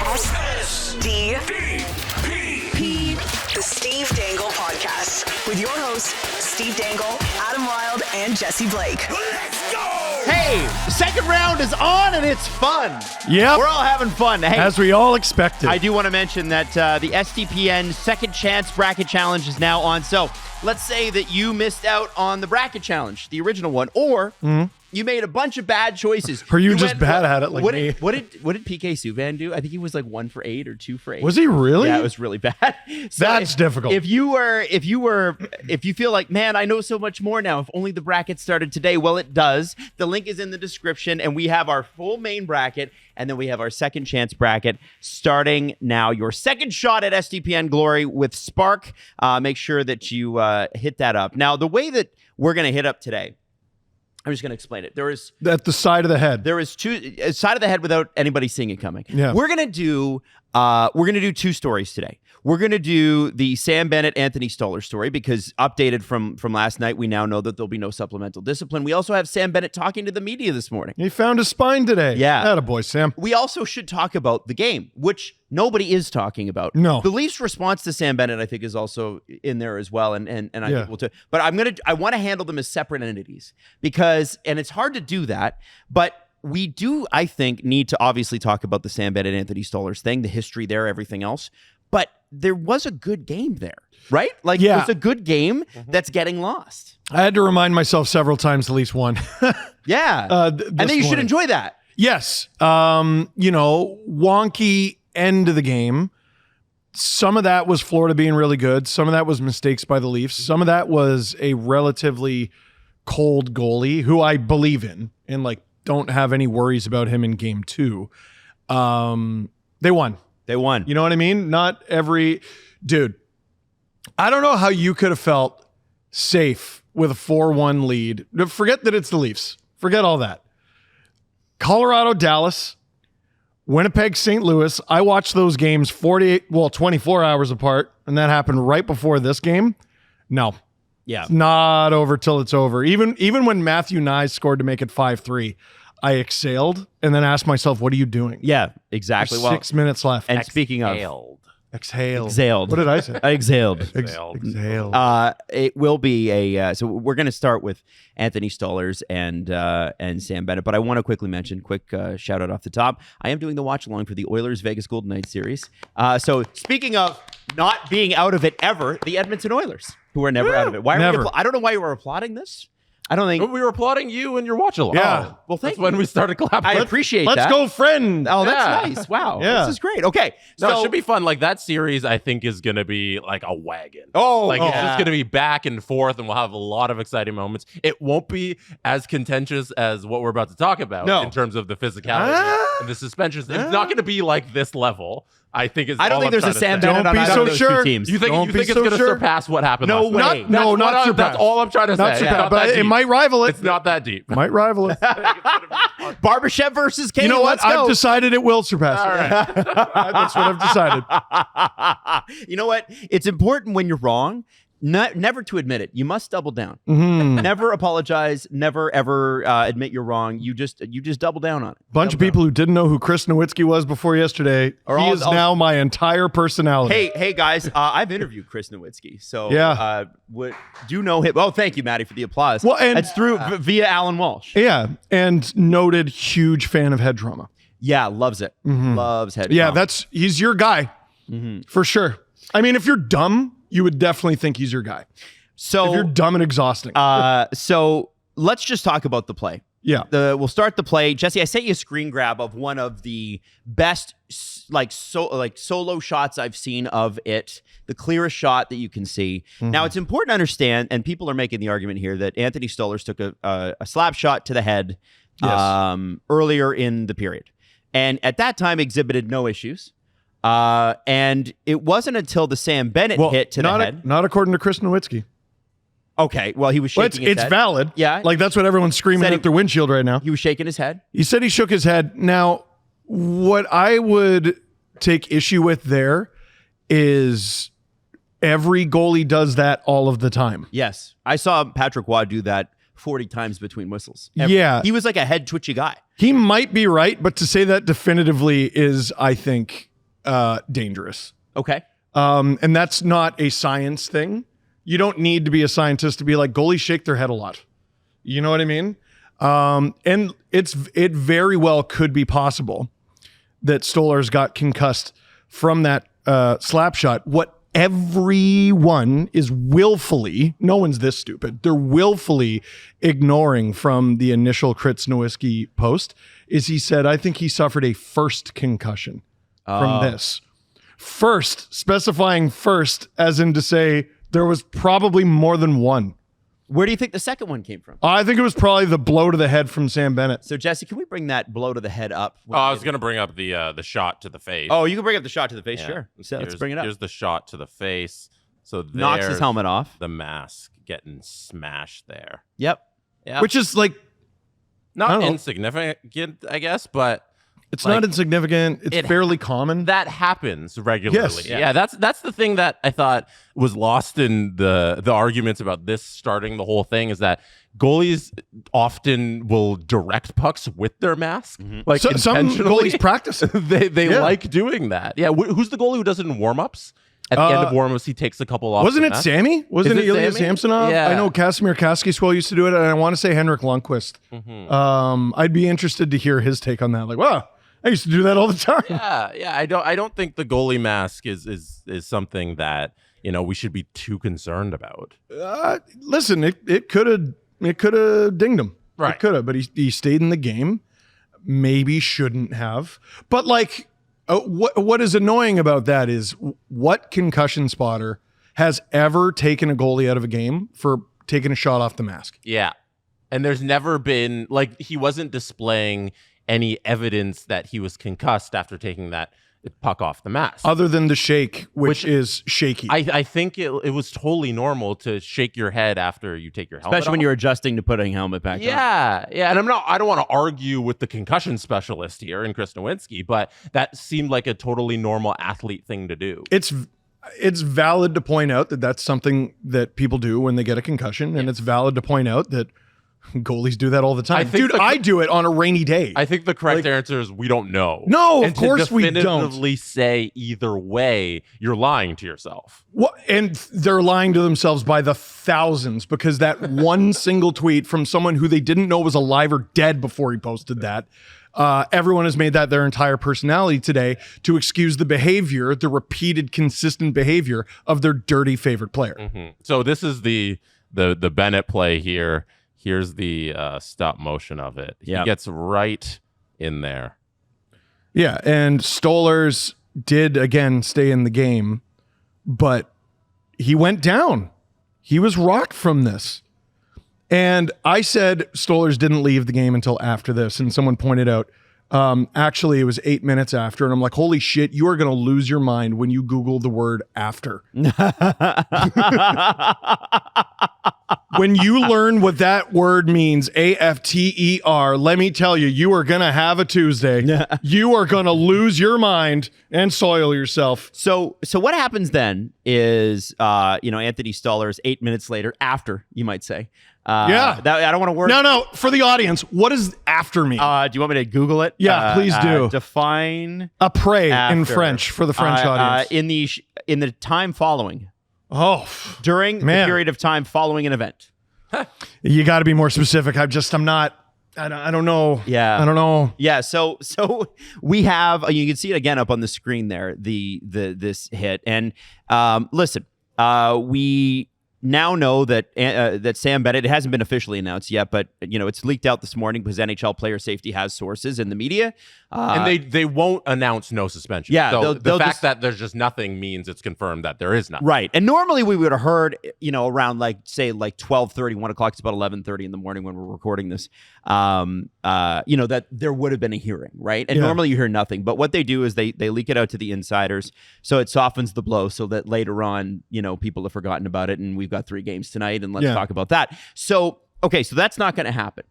SDPP, the Steve Dangle Podcast, with your hosts, Steve Dangle, Adam Wilde, and Jesse Blake. Let's go! Hey, the second round is on and it's fun. Yep. We're all having fun. Hey, as we all expected. I do want to mention that the SDPN Second Chance Bracket Challenge is now on. So let's say that you missed out on the bracket challenge, the original one, or you made a bunch of bad choices. Or you just bad at it like me. What did PK Subban do? I think he was like 1 for 8 or 2 for 8. Was he really? Yeah, it was really bad. So That's difficult. If you feel like, man, I know so much more now. If only the bracket started today. Well, it does. The link is in the description, and we have our full main bracket, and then we have our second chance bracket starting now. Your second shot at SDPN glory with Spark. Make sure that you hit that up. Now, the way that we're going to hit up today, I'm just going to explain it. There is at the side of the head. There is side of the head without anybody seeing it coming. Yeah. We're gonna do 2 stories today. We're gonna do the Sam Bennett, Anthony Stolarz story because updated from last night, we now know that there'll be no supplemental discipline. We also have Sam Bennett talking to the media this morning. He found his spine today. Yeah. Attaboy, Sam. We also should talk about the game, which nobody is talking about. No. The Leafs' response to Sam Bennett, I think, is also in there as well, and I think we'll too. But I want to handle them as separate entities because, and it's hard to do that, but we do, I think, need to obviously talk about the Sam Bennett, Anthony Stolarz thing, the history there, everything else. But there was a good game there, right? Like, it was a good game that's getting lost. I had to remind myself several times the Leafs won. Yeah. And then you should enjoy that. Yes. Wonky end of the game. Some of that was Florida being really good. Some of that was mistakes by the Leafs. Some of that was a relatively cold goalie who I believe in and don't have any worries about him in game 2. They won. They won. You know what I mean? Not every dude. I don't know how you could have felt safe with a 4-1 lead. Forget that it's the Leafs. Forget all that. Colorado, Dallas, Winnipeg, St. Louis. I watched those games 24 hours apart, and that happened right before this game. No. Yeah. It's not over till it's over. Even when Matthew Nye scored to make it 5-3, I exhaled and then asked myself, what are you doing? Yeah, exactly. There's 6 minutes left. And speaking of Exhaled. What did I say? Exhaled. Exhaled. It will be so we're going to start with Anthony Stolarz and Sam Bennett, but I want to quickly mention, shout out off the top. I am doing the watch along for the Oilers Vegas Golden Knights series. So speaking of not being out of it ever, the Edmonton Oilers, who are never out of it. I don't know why you were applauding this. I don't think we were applauding you and your watch along. Yeah. Oh, well, that's when we started clapping. I appreciate that. Let's go, friend. Oh, that's nice. Wow. Yeah. This is great. Okay. No, So it should be fun. Like that series, I think is going to be like a wagon. Oh, it's just going to be back and forth, and we'll have a lot of exciting moments. It won't be as contentious as what we're about to talk about in terms of the physicality and the suspensions. It's not going to be like this level. I think it's. I don't think there's a Sam Bennett on be either so of those sure. two teams. You think it's going to surpass what happened No last way. night? Not surpass. That's all I'm trying to Not say. surpass, Not but that it deep. might rival it. It's not that deep. Might rival it. Barbashev versus Kane. You know what? Let's go. I've decided it will surpass All it. right. That's what I've decided. You know what? It's important when you're wrong. Never to admit it. You must double down. Mm-hmm. Never apologize. Never ever admit you're wrong. You just double down on it. Bunch of people who didn't know who Chris Nowitzki was before yesterday. He is now my entire personality. Hey guys, I've interviewed Chris Nowitzki, so do know him. Oh, thank you, Maddie, for the applause. Well, and it's through via Alan Walsh. Yeah, and noted huge fan of head trauma. Yeah, loves it. Loves head. Yeah, trauma. he's your guy for sure. I mean, if you're dumb, you would definitely think he's your guy. So if you're dumb and exhausting. So let's just talk about the play. Yeah. We'll start the play. Jesse, I sent you a screen grab of one of the best solo shots I've seen of it. The clearest shot that you can see. Now, it's important to understand, and people are making the argument here, that Anthony Stolarz took a slap shot to the head earlier in the period. And at that time exhibited no issues. And it wasn't until the Sam Bennett hit to the head. Not according to Chris Nowitzki. Okay, well, he was shaking his head. It's valid. Yeah. Like, that's what everyone's screaming at their windshield right now. He was shaking his head. He said he shook his head. Now, what I would take issue with there is every goalie does that all of the time. Yes. I saw Patrick Waugh do that 40 times between whistles. Yeah. He was like a head twitchy guy. He might be right, but to say that definitively is, I think, dangerous. Okay. And that's not a science thing. You don't need to be a scientist to be like, goalies shake their head a lot. You know what I mean? And it very well could be possible that Stolarz got concussed from that slap shot. What everyone is willfully, no one's this stupid, they're willfully ignoring from the initial Kritz Nowitzki post is he said, I think he suffered a first concussion from this. First, specifying first as in to say there was probably more than one. Where do you think the second one came from? I think it was probably the blow to the head from Sam Bennett. So, Jesse, can we bring that blow to the head up? I was going to bring up the shot to the face. Oh, you can bring up the shot to the face, Yeah. sure. So let's bring it up. Here's the shot to the face. So Knocks his there's helmet off. The mask getting smashed there. Yep. Yeah. Which is like, I not don't know. insignificant, I guess, but it's like, not insignificant. It's fairly common. that happens regularly. Yes. Yeah, that's the thing that I thought was lost in the arguments about this starting the whole thing is that goalies often will direct pucks with their mask, like Some intentionally. goalies practice it. they Yeah. like doing that. Yeah, who's the goalie who does it in warm-ups? At the end of warm-ups, he takes a couple off. Wasn't the it mask. Sammy? Wasn't Is it it Ilya Sammy? Samsonov? Yeah. I know Casimir Kaskiswell used to do it, and I want to say Henrik Lundqvist. I'd be interested to hear his take on that. Like, wow, I used to do that all the time. Yeah. I don't think the goalie mask is something that we should be too concerned about. Listen, it could have dinged him. Right. It could have, but he stayed in the game. Maybe shouldn't have. But like, what is annoying about that is what concussion spotter has ever taken a goalie out of a game for taking a shot off the mask? Yeah. And there's never been, like, he wasn't displaying any evidence that he was concussed after taking that puck off the mask. Other than the shake, which is shaky. I think it was totally normal to shake your head after you take your helmet Especially when off. you're adjusting to putting helmet back on. Yeah. And I don't want to argue with the concussion specialist here in Chris Nowinski, but that seemed like a totally normal athlete thing to do. It's valid to point out that that's something that people do when they get a concussion, and it's valid to point out that goalies do that all the time. I do it on a rainy day. I think the correct answer is we don't know. No, of and course we don't. to definitively say either way, you're lying to yourself. And they're lying to themselves by the thousands because that one single tweet from someone who they didn't know was alive or dead before he posted that. Everyone has made that their entire personality today to excuse the behavior, the repeated, consistent behavior of their dirty favorite player. So this is the Bennett play here. Here's the stop motion of it. He gets right in there. Yeah, and Stolarz did, again, stay in the game, but he went down. He was rocked from this. And I said Stolarz didn't leave the game until after this, and someone pointed out, actually, it was 8 minutes after, and I'm like, holy shit, you are going to lose your mind when you Google the word after. When you learn what that word means, AFTER, let me tell you, you are going to have a Tuesday. You are going to lose your mind and soil yourself. So what happens then is, Anthony Stolarz 8 minutes later, after, you might say. I don't want to work. No, for the audience, what does after mean? Do you want me to Google it? Yeah, please do. Define Après in after. French for the French audience. In the time following. Oh, During the man. period of time following an event. You got to be more specific. I don't know. Yeah. I don't know. Yeah, so we have, you can see it again up on the screen there, this hit. And listen, we now know that Sam Bennett, it hasn't been officially announced yet, but it's leaked out this morning because NHL Player Safety has sources in the media. And they won't announce no suspension. Yeah, so they'll the fact just, that there's just nothing means it's confirmed that there is nothing. Right. And normally we would have heard, around say 12:30, 1 o'clock. It's about 11:30 in the morning when we're recording this. That there would have been a hearing, right? And normally you hear nothing. But what they do is they leak it out to the insiders, so it softens the blow, so that later on, people have forgotten about it, and we've got 3 games tonight, and let's talk about that. So so that's not going to happen.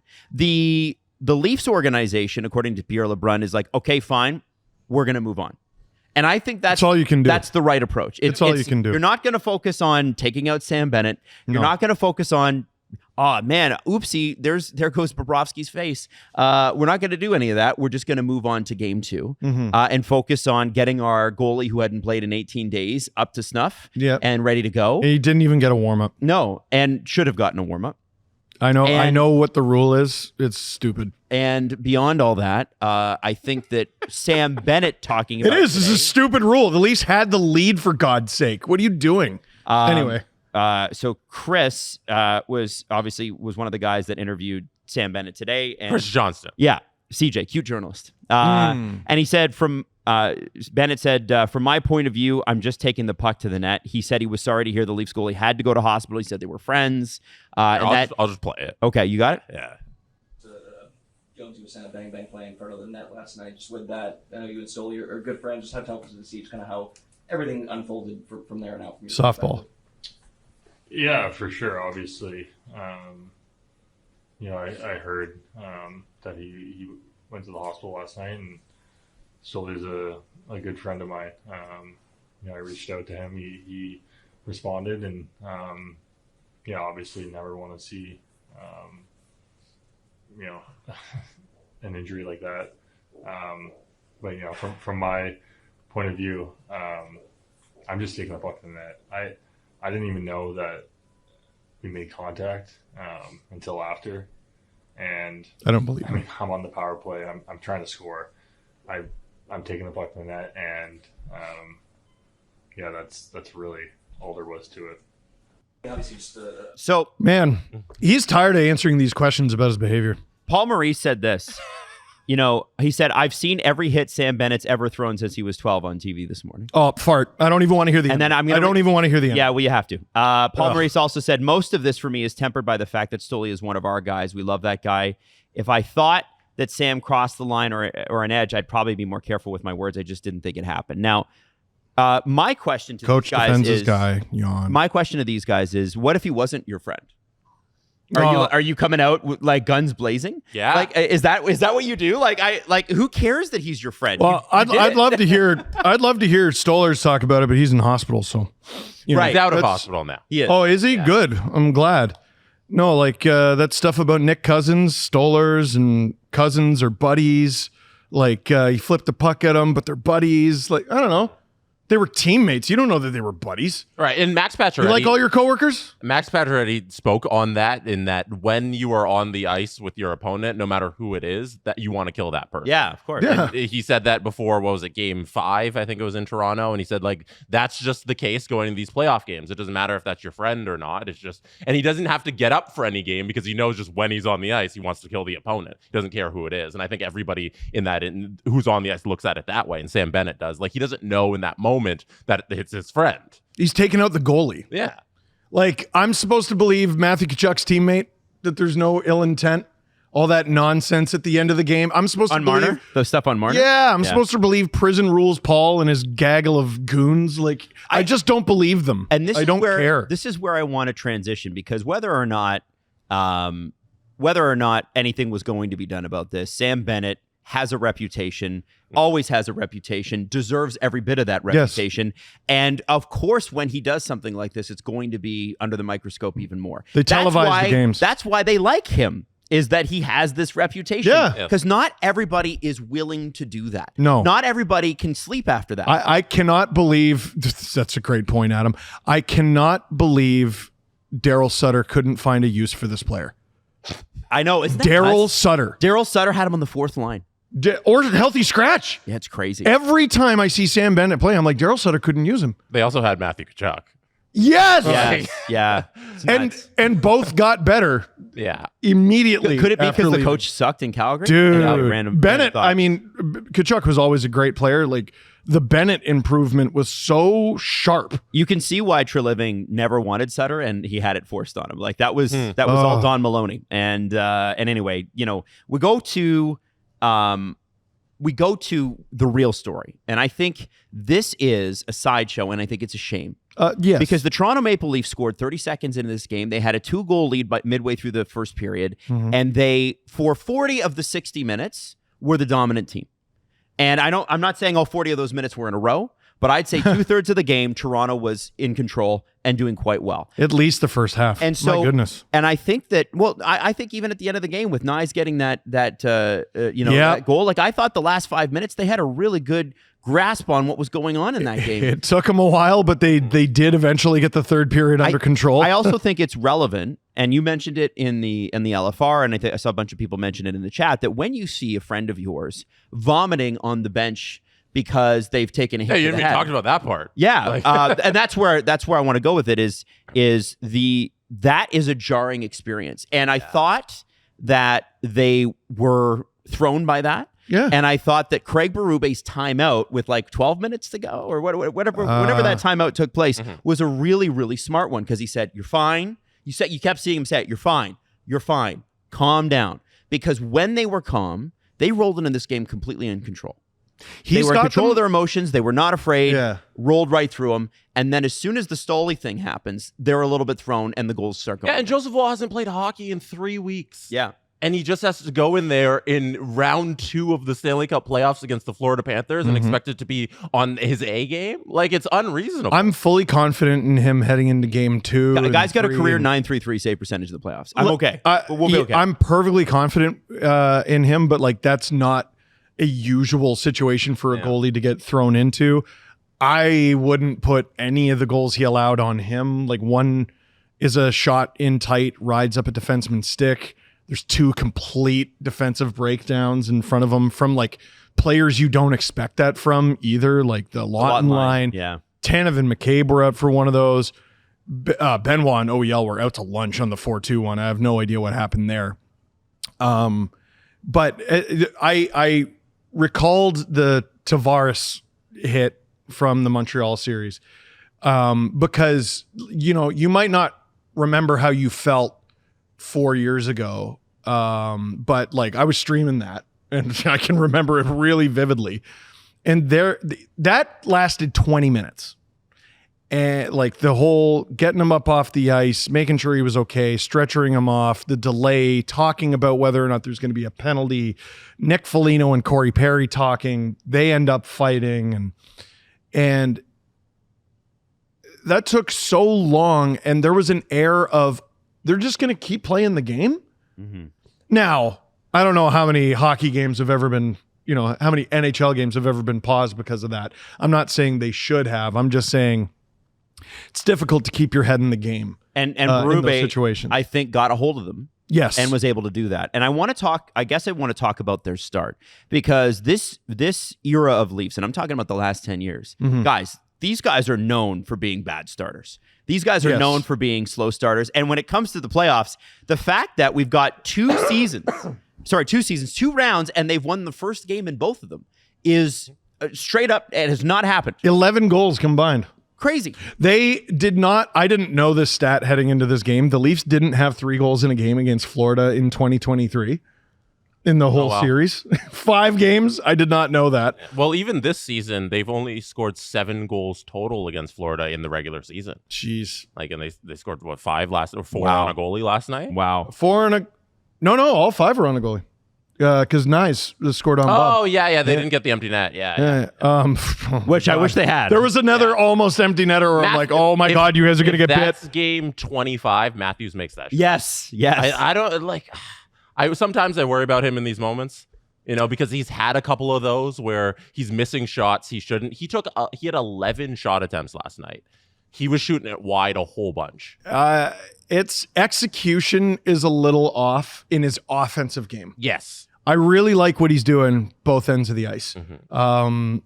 The Leafs organization, according to Pierre LeBrun, is like, okay, fine, we're going to move on. And I think that's all you can do. That's the right approach. It's all you can do. You're not going to focus on taking out Sam Bennett. You're not going to focus on Oh man, oopsie! There goes Bobrovsky's face. We're not going to do any of that. We're just going to move on to game 2 and focus on getting our goalie who hadn't played in 18 days up to snuff and ready to go. He didn't even get a warm up. No, and should have gotten a warm up. I know what the rule is. It's stupid. And beyond all that, I think that Sam Bennett talking about it's a stupid rule. The Leafs had the lead, for God's sake. What are you doing? Anyway. So Chris was one of the guys that interviewed Sam Bennett today. And Chris Johnston. Yeah, CJ, cute journalist. And he said Bennett said, from my point of view, I'm just taking the puck to the net. He said he was sorry to hear the Leafs goalie had to go to hospital. He said they were friends. I'll just play it. Okay, you got it? Yeah. Jones was kind of bang play in front of the net last night. Just with that, I know you and Stolarz are good friends. Just have to help us to see kind of how everything unfolded from there and out. From your Softball. Yeah, for sure. Obviously, I heard that he went to the hospital last night, and Stolarz a good friend of mine. I reached out to him. He responded, and obviously never want to see an injury like that. But from my point of view, I'm just taking the puck to the net. I didn't even know that we made contact until after, and I don't believe. I mean, I'm on the power play. I'm trying to score. I'm taking the puck to the net, and that's really all there was to it. Obviously, just So, Man, he's tired of answering these questions about his behavior. Paul Maurice said this. He said, I've seen every hit Sam Bennett's ever thrown since he was 12 on TV this morning. Oh, fart. I don't even want to hear the end. And then I don't even want to hear the end. Yeah, well, you have to. Paul Maurice also said, most of this for me is tempered by the fact that Stoli is one of our guys. We love that guy. If I thought that Sam crossed the line or an edge, I'd probably be more careful with my words. I just didn't think it happened. Now, my question to Coach these guys defends is, his guy. Yawn. my question to these guys is, what if he wasn't your friend? Are you coming out with, like, guns blazing? Yeah. Like, is that what you do? Like who cares that he's your friend? Well, I'd love to hear Stolarz talk about it, but he's in hospital, so Right. He's out of hospital now. He is. Oh, is he? Yeah. Good. I'm glad. No, that stuff about Nick Cousins, Stolarz, and Cousins are buddies. Like he flipped the puck at them, but they're buddies. Like, I don't know. They were teammates. You don't know that they were buddies. Right. And Max Pacioretty. You like all your coworkers? Max Pacioretty spoke on that, in that when you are on the ice with your opponent, no matter who it is, that you want to kill that person. Yeah, of course. Yeah. And he said that before, what was it, game 5? I think it was in Toronto. And he said, like, that's just the case going to these playoff games. It doesn't matter if that's your friend or not. It's just, and he doesn't have to get up for any game because he knows just when he's on the ice, he wants to kill the opponent. He doesn't care who it is. And I think everybody who's on the ice looks at it that way. And Sam Bennett does. Like, he doesn't know in that moment that it's his friend. He's taking out the goalie. Yeah. Like, I'm supposed to believe Matthew Tkachuk's teammate that there's no ill intent, all that nonsense at the end of the game. I'm supposed to believe Marner? The stuff on Marner? Yeah, I'm supposed to believe prison rules Paul and his gaggle of goons. Like, I just don't believe them. And I don't care. This is where I want to transition, because whether or not anything was going to be done about this, Sam Bennett has a reputation, always has a reputation, deserves every bit of that reputation. Yes. And of course, when he does something like this, it's going to be under the microscope even more. They televise the games. That's why they like him, is that he has this reputation. Yeah. Because not everybody is willing to do that. No. Not everybody can sleep after that. I cannot believe, that's a great point, Adam. I cannot believe Daryl Sutter couldn't find a use for this player. I know. Isn't that Daryl nuts? Sutter. Daryl Sutter had him on the fourth line. Or healthy scratch. Yeah, it's crazy. Every time I see Sam Bennett play, I'm like, Daryl Sutter couldn't use him. They also had Matthew Tkachuk. Yes. Yes. Yeah. And both got better. Yeah. Immediately. Could it be because the leaving. coach sucked in Calgary? Dude. Random Bennett, thought. I mean, Tkachuk was always a great player. Like, the Bennett improvement was so sharp. You can see why Treliving never wanted Sutter, and he had it forced on him. Like, that was all Don Maloney. And anyway, we go to the real story. And I think this is a sideshow, and I think it's a shame. Yes. Because the Toronto Maple Leafs scored 30 seconds into this game. They had a 2-goal lead by midway through the first period. Mm-hmm. And they, for 40 of the 60 minutes, were the dominant team. And I'm not saying all 40 of those minutes were in a row, But I'd say 2/3 of the game, Toronto was in control and doing quite well. At least the first half. And so, my goodness. And I think that, I think even at the end of the game with Nyes getting that goal, like I thought the last 5 minutes, they had a really good grasp on what was going on in that game. It took them a while, but they did eventually get the third period under control. I also think it's relevant, and you mentioned it in the LFR, and I saw a bunch of people mention it in the chat, that when you see a friend of yours vomiting on the bench because they've taken a hit. Hey, you to the haven't even head. talked about that part. Yeah, and that's where I want to go with it. That is a jarring experience, and I thought that they were thrown by that. Yeah, and I thought that Craig Berube's timeout with like 12 minutes to go, or whatever that timeout took place, was a really, really smart one, because he said, "You're fine." You kept seeing him say, "You're fine. You're fine. Calm down." Because when they were calm, they rolled into this game completely in control. They were in control of their emotions. They were not afraid. Yeah. Rolled right through them. And then as soon as the Stoley thing happens, they're a little bit thrown and the goals start going. Yeah, and Joseph Woll hasn't played hockey in 3 weeks. Yeah. And he just has to go in there in round 2 of the Stanley Cup playoffs against the Florida Panthers and expect it to be on his A game. Like, it's unreasonable. I'm fully confident in him heading into game 2. The guy's got a career .933 save percentage in the playoffs. I'm okay. We'll be okay. I'm perfectly confident in him, but like that's not a usual situation for a goalie to get thrown into. I wouldn't put any of the goals he allowed on him. Like, one is a shot in tight, rides up a defenseman's stick. There's 2 complete defensive breakdowns in front of him from like players you don't expect that from either, like the Lawton line. Yeah. Tanev and McCabe were up for one of those. Benoit and OEL were out to lunch on the 4-2 one. I have no idea what happened there. But I recalled the Tavares hit from the Montreal series because, you might not remember how you felt 4 years ago, but like I was streaming that and I can remember it really vividly. And that lasted 20 minutes. And like the whole getting him up off the ice, making sure he was okay, stretchering him off, the delay, talking about whether or not there's going to be a penalty, Nick Foligno and Corey Perry talking, they end up fighting. And that took so long. And there was an air of, they're just going to keep playing the game. Mm-hmm. Now, I don't know how many hockey games have ever been, how many NHL games have ever been paused because of that. I'm not saying they should have. I'm just saying it's difficult to keep your head in the game. And Berube, I think, got a hold of them. Yes. And was able to do that. And I want to talk about their start, because this era of Leafs, and I'm talking about the last 10 years, guys, these guys are known for being bad starters. These guys are known for being slow starters. And when it comes to the playoffs, the fact that we've got 2 rounds, and they've won the first game in both of them is straight up, it has not happened. 11 goals combined. Crazy. They did not, I didn't know this stat heading into this game. The Leafs didn't have 3 goals in a game against Florida in 2023. In the whole series. 5 games. I did not know that. Well, even this season, they've only scored 7 goals total against Florida in the regular season. Jeez. Like, and they scored, 5 last, or 4 on a goalie last night? Wow. 4 on a, no, all 5 are on a goalie. Because Nyes scored on Bob. Oh, yeah, they didn't get the empty net. Yeah. Which I wish they had. There was another almost empty netter where I'm like, oh my God, you guys are going to get bit. That's game 25. Matthews makes that shot. Yes. I don't, like... sometimes I worry about him in these moments, because he's had a couple of those where he's missing shots he shouldn't. He had 11 shot attempts last night. He was shooting it wide a whole bunch. Its execution is a little off in his offensive game. Yes. I really like what he's doing both ends of the ice. Mm-hmm.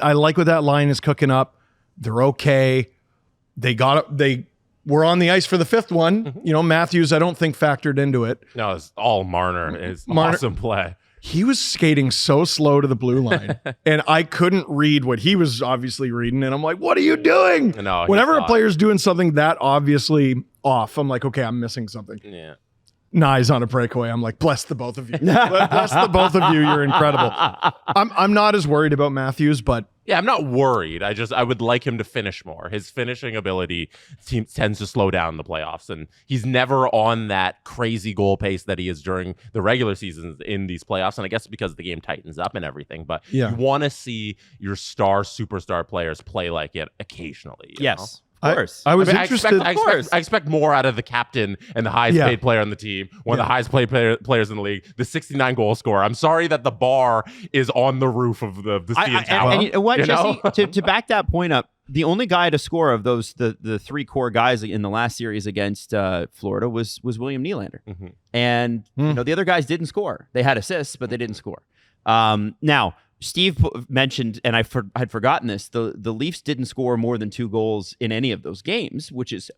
I like what that line is cooking up. They're okay. They were on the ice for the 5th one. Matthews, I don't think factored into it. No, it's all Marner. It's awesome play. He was skating so slow to the blue line, and I couldn't read what he was obviously reading. And I'm like, what are you doing? No, whenever a player's doing something that obviously off, I'm like, okay, I'm missing something. Yeah. Nyes on a breakaway. I'm like, bless the both of you. Bless the both of you. You're incredible. I'm not as worried about Matthews, but Yeah, I'm not worried. I would like him to finish more. His finishing ability tends to slow down in the playoffs, and he's never on that crazy goal pace that he is during the regular seasons in these playoffs. And I guess because the game tightens up and everything, but you want to see your superstar players play like it occasionally. You know? Of course. I was interested. I expect more out of the captain and the highest paid player on the team, one of the highest paid players in the league, the 69 goal scorer. I'm sorry that the bar is on the roof of the CN Tower. And you know what, Jesse, to back that point up, the only guy to score of those the three core guys in the last series against Florida was William Nylander. And you know, the other guys didn't score. They had assists, but they didn't score. Now, Steve mentioned, and had forgotten this, the Leafs didn't score more than 2 goals in any of those games, which is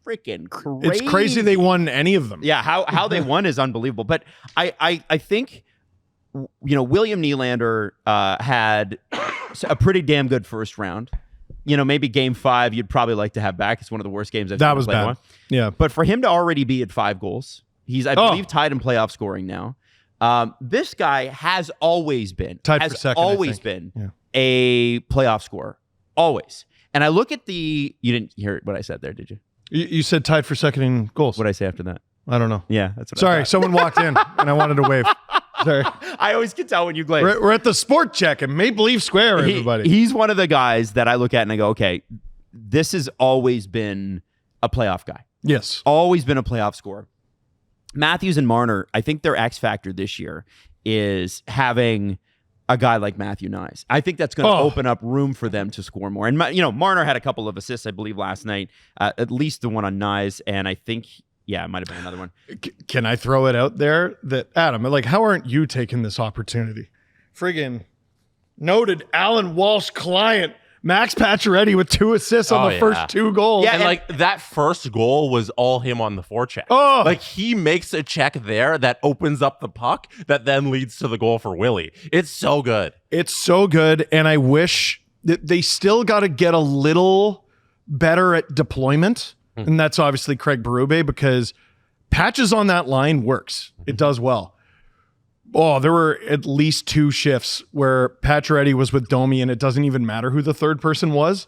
freaking crazy. It's crazy they won any of them. Yeah, how they won is unbelievable. But I think, you know, William Nylander had a pretty damn good first round. You know, maybe game 5 you'd probably like to have back. It's one of the worst games I've seen. That was bad. Yeah. But for him to already be at 5 goals, he's, I believe, tied in playoff scoring now. This guy has always been a playoff scorer, always. And I look at you didn't hear what I said there, did you? You said tied for second in goals. What did I say after that? I don't know. Yeah, that's what Sorry, I thought. someone walked in and I wanted to wave. Sorry. I always can tell when you glaze. We're at the Sport Check in Maple Leaf Square, everybody. He's one of the guys that I look at and I go, okay, this has always been a playoff guy. Yes. Always been a playoff scorer. Matthews and Marner, I think their X factor this year is having a guy like Matthew Knies. I think that's going to open up room for them to score more. And, you know, Marner had a couple of assists, I believe, last night, at least the one on Knies. And I think, it might have been another one. Can I throw it out there that, Adam, like, how aren't you taking this opportunity? Friggin' noted Alan Walsh client, Max Pacioretty with 2 assists on the first 2 goals. Yeah, and like that first goal was all him on the forecheck. Like he makes a check there that opens up the puck that then leads to the goal for Willie. It's so good. It's so good, and I wish that they still got to get a little better at deployment, and that's obviously Craig Berube, because patches on that line works. It does well. There were at least 2 shifts where Pacioretty was with Domi and it doesn't even matter who the third person was.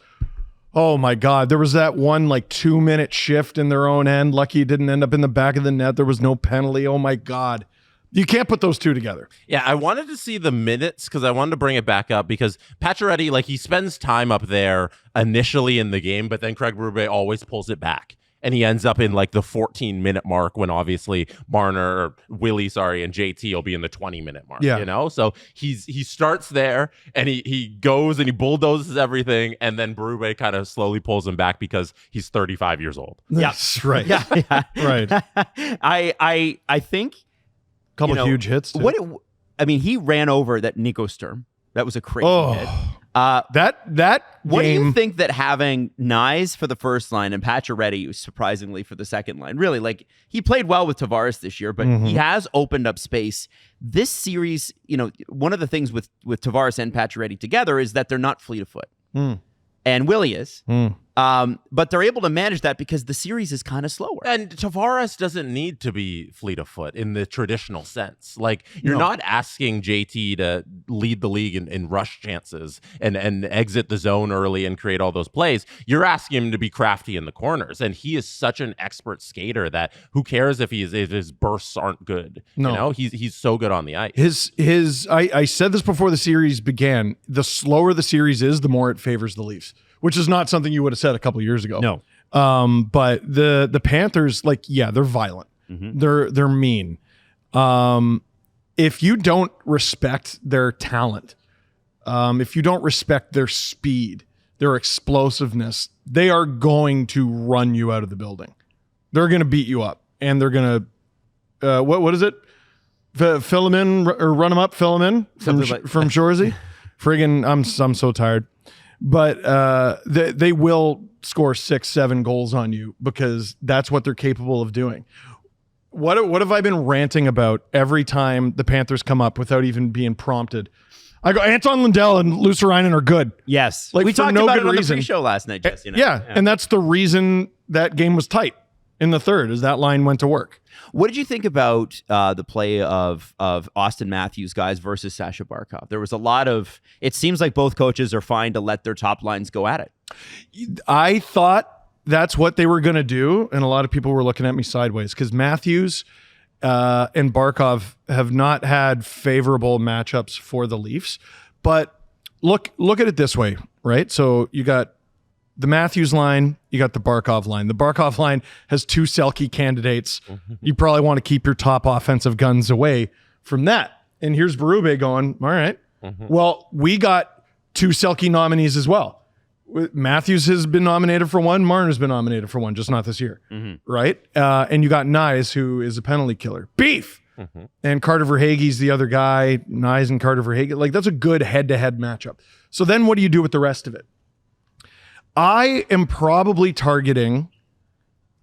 Oh my God. There was that one 2-minute shift in their own end. Lucky it didn't end up in the back of the net. There was no penalty. Oh my God. You can't put those 2 together. Yeah, I wanted to see the minutes because I wanted to bring it back up because Pacioretty, he spends time up there initially in the game, but then Craig Berube always pulls it back. And he ends up in the 14-minute mark when obviously Willie, and JT will be in the 20-minute mark. Yeah. You know, so he starts there and he goes and he bulldozes everything, and then Berube kind of slowly pulls him back because he's 35 years old. That's right. Yeah. Right. I think couple huge hits. Too. He ran over that Nico Sturm. That was a crazy hit. That what game, do you think that having Knies for the first line and Pacioretty surprisingly for the second line, really, he played well with Tavares this year, but he has opened up space. This series, one of the things with Tavares and Pacioretty together is that they're not fleet of foot. And Willie is. But they're able to manage that because the series is kind of slower. And Tavares doesn't need to be fleet of foot in the traditional sense. You're not asking JT to lead the league in rush chances and exit the zone early and create all those plays. You're asking him to be crafty in the corners. And he is such an expert skater that who cares if his bursts aren't good. No. He's so good on the ice. I said this before the series began. The slower the series is, the more it favors the Leafs, which is not something you would have said a couple of years ago. No. But the Panthers, they're violent. They're mean. If you don't respect their talent, if you don't respect their speed, their explosiveness, they are going to run you out of the building. They're going to beat you up, and they're going to, what is it? Fill them in or run them up, fill them in from Shoresy. Friggin', I'm so tired. But they will score 6-7 goals on you because that's what they're capable of doing. What have I been ranting about every time the Panthers come up without even being prompted? I go, Anton Lundell and Luostarinen are good. Yes. We talked about it on the pre-show last night, Jesse. Yeah, and that's the reason that game was tight. in the third as that line went to work. What did you think about the play of Austin Matthews guys versus Sasha Barkov? There was a lot of, it seems like both coaches are fine to let their top lines go at it. I thought that's what they were going to do, and a lot of people were looking at me sideways because Matthews and Barkov have not had favorable matchups for the Leafs. But look at it this way, right? So you got the Matthews line, you got the Barkov line. The Barkov line has 2 Selke candidates. You probably want to keep your top offensive guns away from that. And here's Berube going, all right, well, we got 2 Selke nominees as well. Matthews has been nominated for one. Marner's been nominated for one, just not this year, right? And you got Nyes, who is a penalty killer. Beef! And Carter Verhaeghe's the other guy. Nyes and Carter Verhaeghe. Like, that's a good head-to-head matchup. So then what do you do with the rest of it? I am probably targeting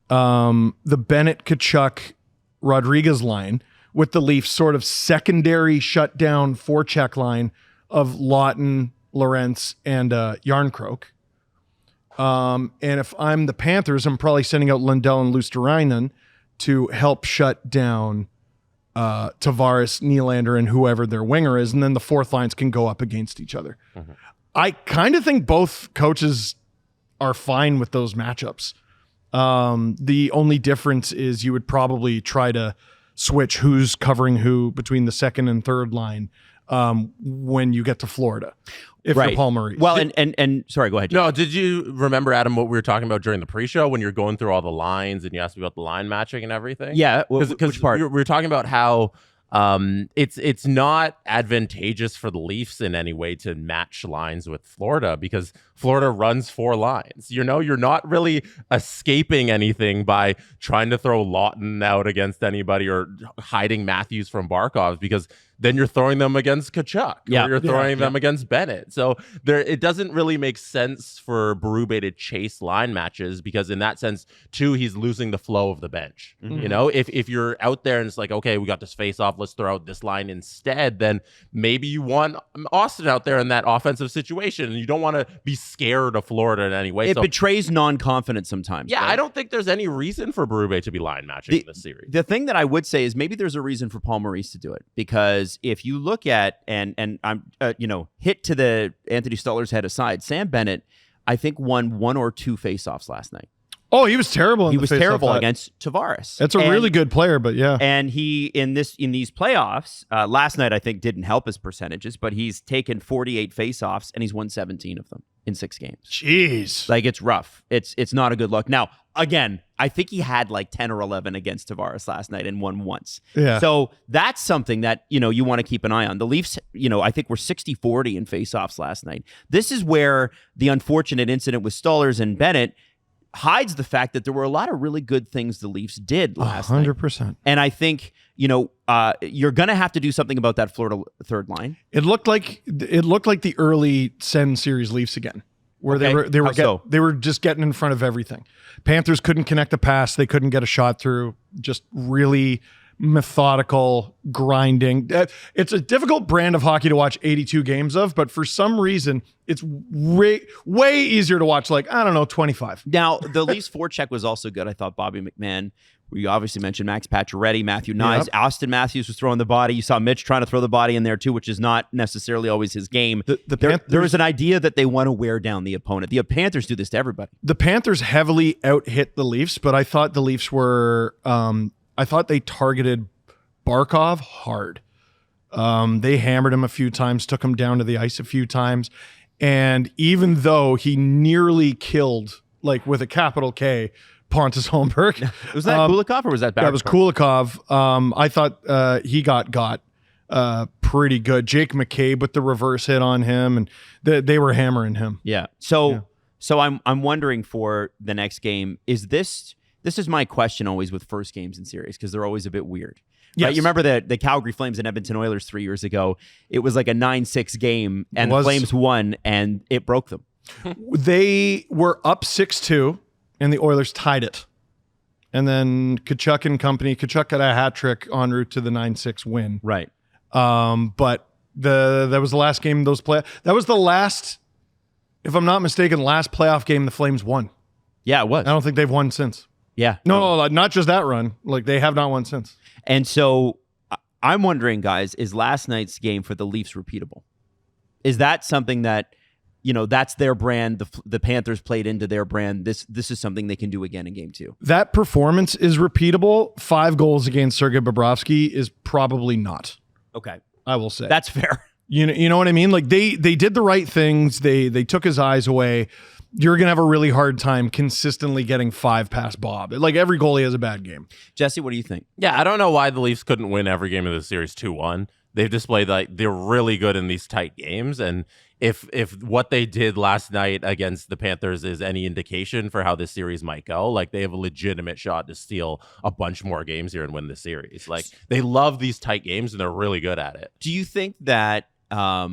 the Bennett, Tkachuk, Rodriguez line with the Leafs sort of secondary shutdown forecheck line of Lawton, Lorentz, and Järnkrok. And if I'm the Panthers, I'm probably sending out Lundell and Luosterainen to help shut down Tavares, Nylander, and whoever their winger is. And then the fourth lines can go up against each other. I kind of think both coaches are fine with those matchups. The only difference is you would probably try to switch who's covering who between the second and third line when you get to Florida. If you're Paul Maurice. Well, and sorry, go ahead. No, did you remember, Adam, what we were talking about during the pre-show when you're going through all the lines and you asked me about the line matching and everything? Yeah, which part? We were talking about how it's not advantageous for the Leafs in any way to match lines with Florida because Florida runs 4 lines. You know, you're not really escaping anything by trying to throw Lawton out against anybody or hiding Matthews from Barkov because then you're throwing them against Tkachuk or you're throwing them against Bennett. So it doesn't really make sense for Berube to chase line matches because in that sense, too, he's losing the flow of the bench. You know, if you're out there and it's like, okay, we got this face off, let's throw out this line instead, then maybe you want Austin out there in that offensive situation and you don't want to be scared of Florida in any way. It betrays non-confidence sometimes. Yeah, right? I don't think there's any reason for Berube to be line matching in this series. The thing that I would say is maybe there's a reason for Paul Maurice to do it because if you look at and I'm hit to the Anthony Stolarz head aside, Sam Bennett I think won 1 or 2 faceoffs last night. Oh, he was terrible. He was terrible against Tavares. That's a really good player, but yeah. And he in these playoffs last night I think didn't help his percentages, but he's taken 48 faceoffs and he's won 17 of them in 6 games. Jeez, like it's rough. It's not a good look. Now again, I think he had like 10 or 11 against Tavares last night and won once. Yeah. So that's something that you want to keep an eye on. The Leafs, I think were 60-40 in faceoffs last night. This is where the unfortunate incident with Stolarz and Bennett hides the fact that there were a lot of really good things the Leafs did last 100%. night. And I think, you're going to have to do something about that Florida third line. It looked like the early Sen series Leafs again, where they were just getting in front of everything. Panthers couldn't connect a pass, they couldn't get a shot through, just really methodical grinding. It's a difficult brand of hockey to watch 82 games of, but for some reason it's way easier to watch 25. Now the Leafs forecheck was also good. I thought Bobby McMahon, we obviously mentioned Max Pacioretty, Matthew Nyes, Austin Matthews was throwing the body. You saw Mitch trying to throw the body in there too, which is not necessarily always his game. There was an idea that they want to wear down the opponent. The Panthers do this to everybody. The Panthers heavily out-hit the Leafs, but I thought the Leafs were I thought they targeted Barkov hard. They hammered him a few times, took him down to the ice a few times. And even though he nearly killed, with a capital K, Pontus Holmberg. Was that Kulikov or was that Barkov? That was Kulikov. I thought he got pretty good. Jake McCabe with the reverse hit on him, and they were hammering him. Yeah. So I'm wondering for the next game, this is my question always with first games in series because they're always a bit weird. Yes. Right? You remember the Calgary Flames and Edmonton Oilers 3 years ago? It was like a 9-6 game, and the Flames won, and it broke them. They were up 6-2, and the Oilers tied it. And then Tkachuk and company, Tkachuk got a hat trick en route to the 9-6 win. Right. But that was the last game of those that was the last, if I'm not mistaken, last playoff game the Flames won. Yeah, it was. I don't think they've won since. Yeah. No, not just that run. Like, they have not won since. And so I'm wondering, guys, is last night's game for the Leafs repeatable? Is that something that, that's their brand? The Panthers played into their brand. This is something they can do again in game 2. That performance is repeatable. 5 goals against Sergei Bobrovsky is probably not. Okay. I will say. That's fair. You know what I mean? Like, they did the right things. They took his eyes away. You're going to have a really hard time consistently getting 5 past Bob. Like, every goalie has a bad game. Jesse, what do you think? Yeah, I don't know why the Leafs couldn't win every game of the series 2-1. They've displayed like they're really good in these tight games, and if what they did last night against the Panthers is any indication for how this series might go, like they have a legitimate shot to steal a bunch more games here and win the series. Like, they love these tight games and they're really good at it. Do you think that they're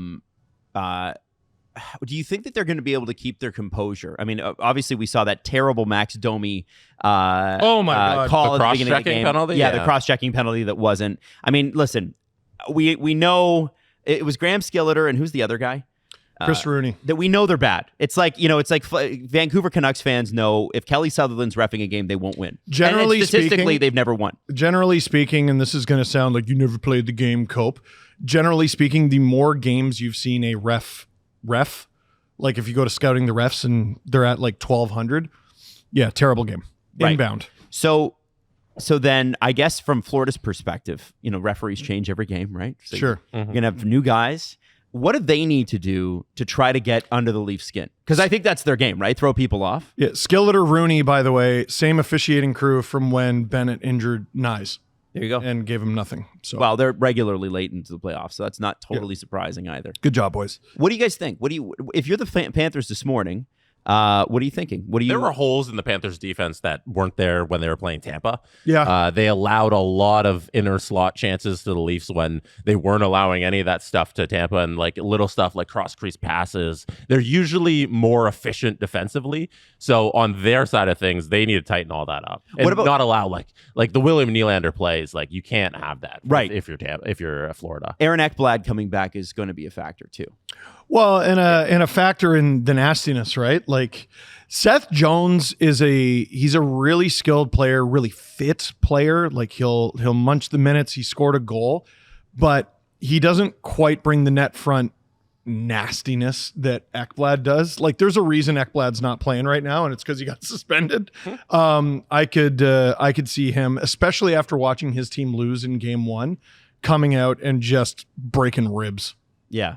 going to be able to keep their composure? I mean, obviously we saw that terrible Max Domi oh my God. call The at the beginning of the cross-checking game. penalty? Yeah, Yeah. the cross-checking penalty that wasn't. I mean, listen, we know it was Graham Skilleter and who's the other guy? Chris Rooney. That we know they're bad. It's like, Vancouver Canucks fans know if Kelly Sutherland's reffing a game, they won't win. Generally and statistically, speaking, they've never won. Generally speaking, and this is going to sound like you never played the game, Cope. Generally speaking, the more games you've seen a ref, like if you go to scouting the refs and they're at like 1,200, yeah, terrible game. Right. Inbound. So then I guess from Florida's perspective, referees change every game, right? So Sure. You're going to have new guys. What do they need to do to try to get under the Leafs' skin? Because I think that's their game, right? Throw people off. Yeah, Skilleter, Rooney, by the way, same officiating crew from when Bennett injured Nyes There you go. and gave him nothing. So, Well, they're regularly late into the playoffs, so that's not totally surprising either. good job, boys. What do you guys think? If you're the Panthers this morning, what are you thinking? There were holes in the Panthers defense that weren't there when they were playing Tampa. Yeah. They allowed a lot of inner slot chances to the Leafs when they weren't allowing any of that stuff to Tampa, and like little stuff like cross crease passes. They're usually more efficient defensively. So on their side of things, they need to tighten all that up and not allow like the William Nylander plays. Like, you can't have that, right? If you're Florida. Aaron Ekblad coming back is going to be a factor too. Well, and a factor in the nastiness, right? Like, Seth Jones he's a really skilled player, really fit player. Like, he'll munch the minutes. He scored a goal, but he doesn't quite bring the net front nastiness that Ekblad does. Like, there's a reason Ekblad's not playing right now, and it's because he got suspended. I could see him, especially after watching his team lose in game 1, coming out and just breaking ribs. Yeah,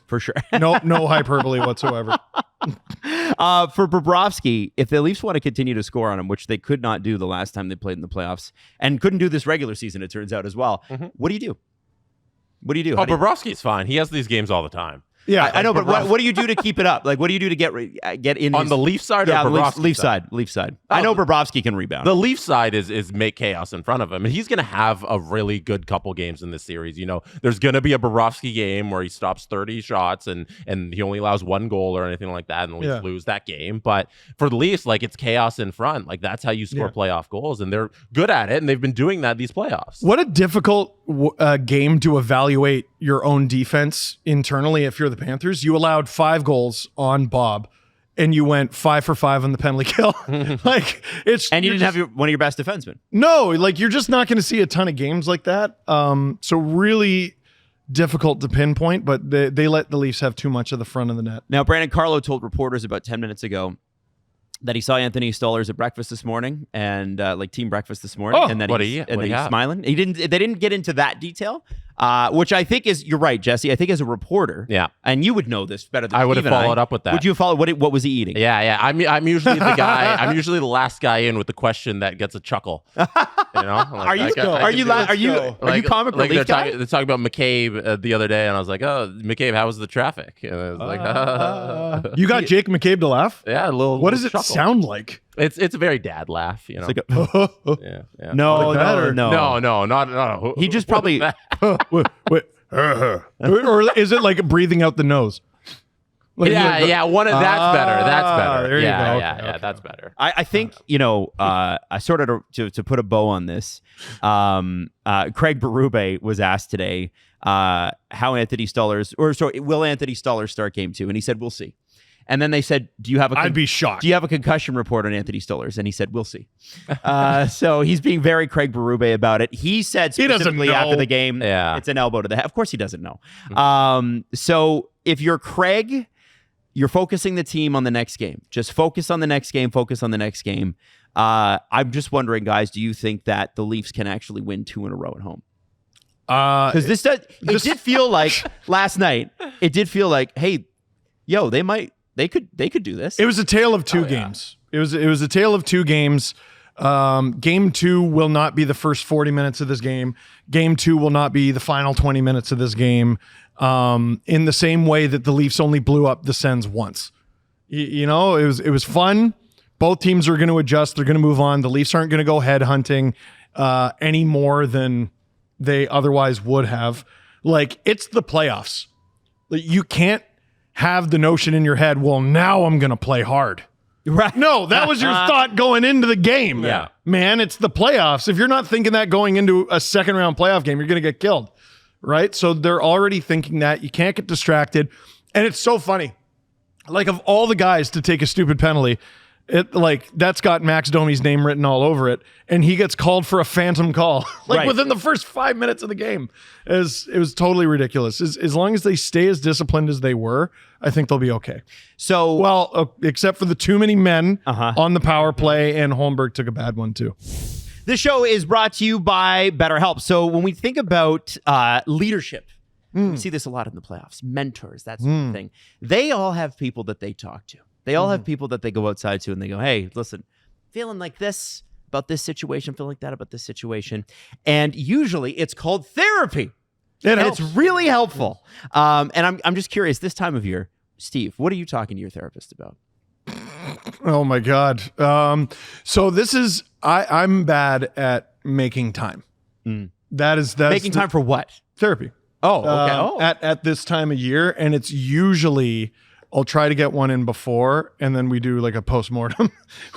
for sure. No hyperbole whatsoever. For Bobrovsky, if the Leafs want to continue to score on him, which they could not do the last time they played in the playoffs, and couldn't do this regular season, it turns out as well. What do you do? What do you do? Bobrovsky's fine. He has these games all the time. Yeah, I know, but what do you do to keep it up? Like, what do you do to get in on the Leaf side? Yeah, or Bobrovsky Leaf side. I know Bobrovsky can rebound. The Leaf side is make chaos in front of him, and he's going to have a really good couple games in this series. There's going to be a Bobrovsky game where he stops 30 shots and he only allows 1 goal or anything like that, and the Leafs lose that game. But for the Leafs, like, it's chaos in front. Like, that's how you score playoff goals, and they're good at it, and they've been doing that these playoffs. What a difficult game to evaluate your own defense internally if you're the Panthers. You allowed 5 goals on Bob, and you went 5 for 5 on the penalty kill. Like, and you didn't have one of your best defensemen. No, like, you're just not going to see a ton of games like that. So really difficult to pinpoint, but they let the Leafs have too much of the front of the net. Now, Brandon Carlo told reporters about 10 minutes ago that he saw Anthony Stolarz at breakfast this morning, and team breakfast this morning, and that he's smiling. They didn't get into that detail, which I think is, you're right, Jesse. I think as a reporter, and you would know this better than I would have followed up with that. Would you follow? What was he eating? Yeah. I'm usually the guy. I'm usually the last guy in with the question that gets a chuckle. Are you comic relief guy? They're talking about McCabe the other day, and I was like, "Oh, McCabe, how was the traffic?" And I was like, "You got Jake McCabe to laugh?" Yeah, a little. What does it chuckle. Sound like? It's a very dad laugh, It's like No, not. He just probably. Wait. Or is it like breathing out the nose? Like, that's better. That's better. There you go. Yeah, that's better. I think, I sort of to put a bow on this, Craig Berube was asked today how Anthony Stolarz, will Anthony Stolarz start game 2? And he said, we'll see. And then they said, I'd be shocked. Do you have a concussion report on Anthony Stolarz? And he said, we'll see. So he's being very Craig Berube about it. He said specifically after the game, it's an elbow to the head. Of course he doesn't know. So if you're Craig, you're focusing the team on the next game. Just focus on the next game. I'm just wondering, guys, do you think that the Leafs can actually win 2 in a row at home? Because it did feel like last night, it did feel like, hey, yo, they could do this. It was a tale of two games. It was a tale of 2 games. Game 2 will not be the first 40 minutes of this game. Game 2 will not be the final 20 minutes of this game. In the same way that the Leafs only blew up the Sens once. It was fun. Both teams are going to adjust. They're going to move on. The Leafs aren't going to go head hunting any more than they otherwise would have. Like, it's the playoffs. You can't have the notion in your head, well, now I'm going to play hard. Right. No, that was your thought going into the game. Yeah. Man, it's the playoffs. If you're not thinking that going into a second round playoff game, you're going to get killed. Right? So they're already thinking that. You can't get distracted. And it's so funny. Like, of all the guys to take a stupid penalty, that's got Max Domi's name written all over it, and he gets called for a phantom call within the first 5 minutes of the game. It was totally ridiculous. As long as they stay as disciplined as they were, I think they'll be okay. So, except for the too many men on the power play, and Holmberg took a bad one too. This show is brought to you by BetterHelp. So when we think about leadership, we see this a lot in the playoffs, mentors, that sort of thing. They all have people that they talk to. They all have people that they go outside to and they go, hey, listen, feeling like this about this situation, feeling like that about this situation. And usually it's called therapy. It's really helpful. And I'm just curious, this time of year, Steve, what are you talking to your therapist about? Oh my God. So this is, I'm bad at making time. That's making time for what? Therapy. Oh, okay. At this time of year. And it's usually, I'll try to get one in before, and then we do like a postmortem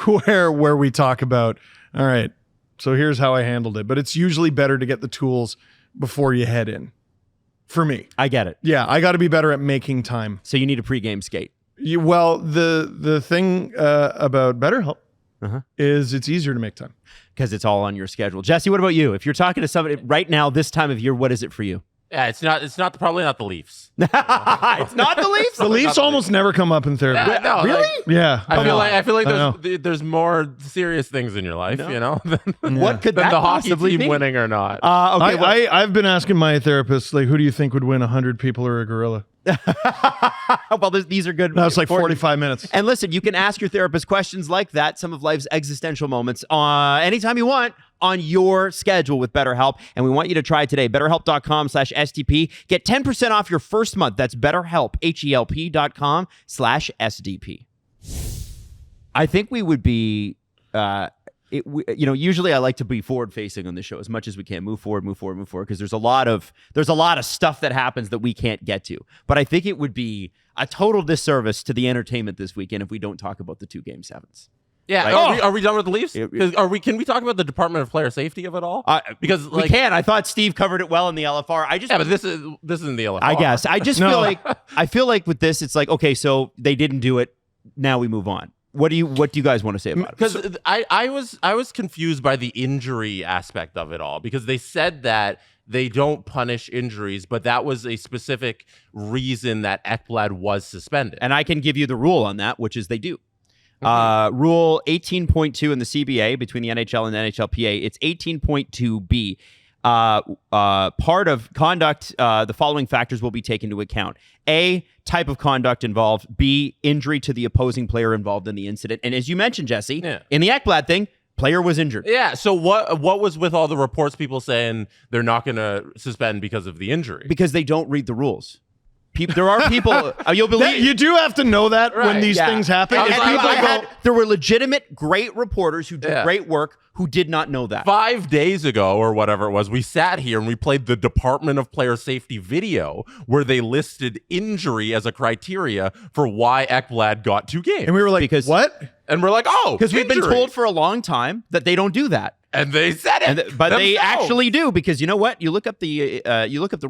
where we talk about, all right, so here's how I handled it. But it's usually better to get the tools before you head in. For me. I get it. Yeah, I got to be better at making time. So you need a pregame skate. The thing about BetterHelp is it's easier to make time. Because it's all on your schedule. Jesse, what about you? If you're talking to somebody right now, this time of year, what is it for you? Yeah, probably not the Leafs. It's not the Leafs? The Leafs almost never come up in therapy. Yeah, no, really? Yeah. I feel like there's more serious things in your life, What could than that the hockey possibly team be? winning or not. I've been asking my therapist, like, who do you think would win, 100 people or a gorilla? Well, these are good. That was like 45 minutes. And listen, you can ask your therapist questions like that, some of life's existential moments, anytime you want, on your schedule with BetterHelp. And we want you to try it today. BetterHelp.com/SDP. Get 10% off your first month. That's BetterHelp, HELP.com/SDP. I think we would be, usually I like to be forward facing on the show as much as we can. Move forward, because there's a lot of stuff that happens that we can't get to. But I think it would be a total disservice to the entertainment this weekend if we don't talk about the 2 Game 7s. Yeah, Right? Are we done with the Leafs? Can we talk about the Department of Player Safety of it all? Because we can. I thought Steve covered it well in the LFR. But this isn't the LFR. I guess I just feel like with this, it's like, okay, so they didn't do it. Now we move on. What do you guys want to say about it? Because I was confused by the injury aspect of it all, because they said that they don't punish injuries, but that was a specific reason that Ekblad was suspended. And I can give you the rule on that, which is they do. Rule 18.2 in the CBA between the NHL and the NHLPA. It's 18.2B. Part of conduct, the following factors will be taken into account. A, type of conduct involved. B, injury to the opposing player involved in the incident. And as you mentioned, Jesse, in the Ekblad thing, player was injured. Yeah, so what was with all the reports, people saying they're not going to suspend because of the injury? Because they don't read the rules. There are people, you'll believe. You do have to know that when these things happen. There were legitimate, great reporters who did great work who did not know that. 5 days ago or whatever it was, we sat here and we played the Department of Player Safety video where they listed injury as a criteria for why Ekblad got 2 games. And we were like, what? And we're like, because we've been told for a long time that they don't do that. And they said it, but they actually do, because you know what? You look up the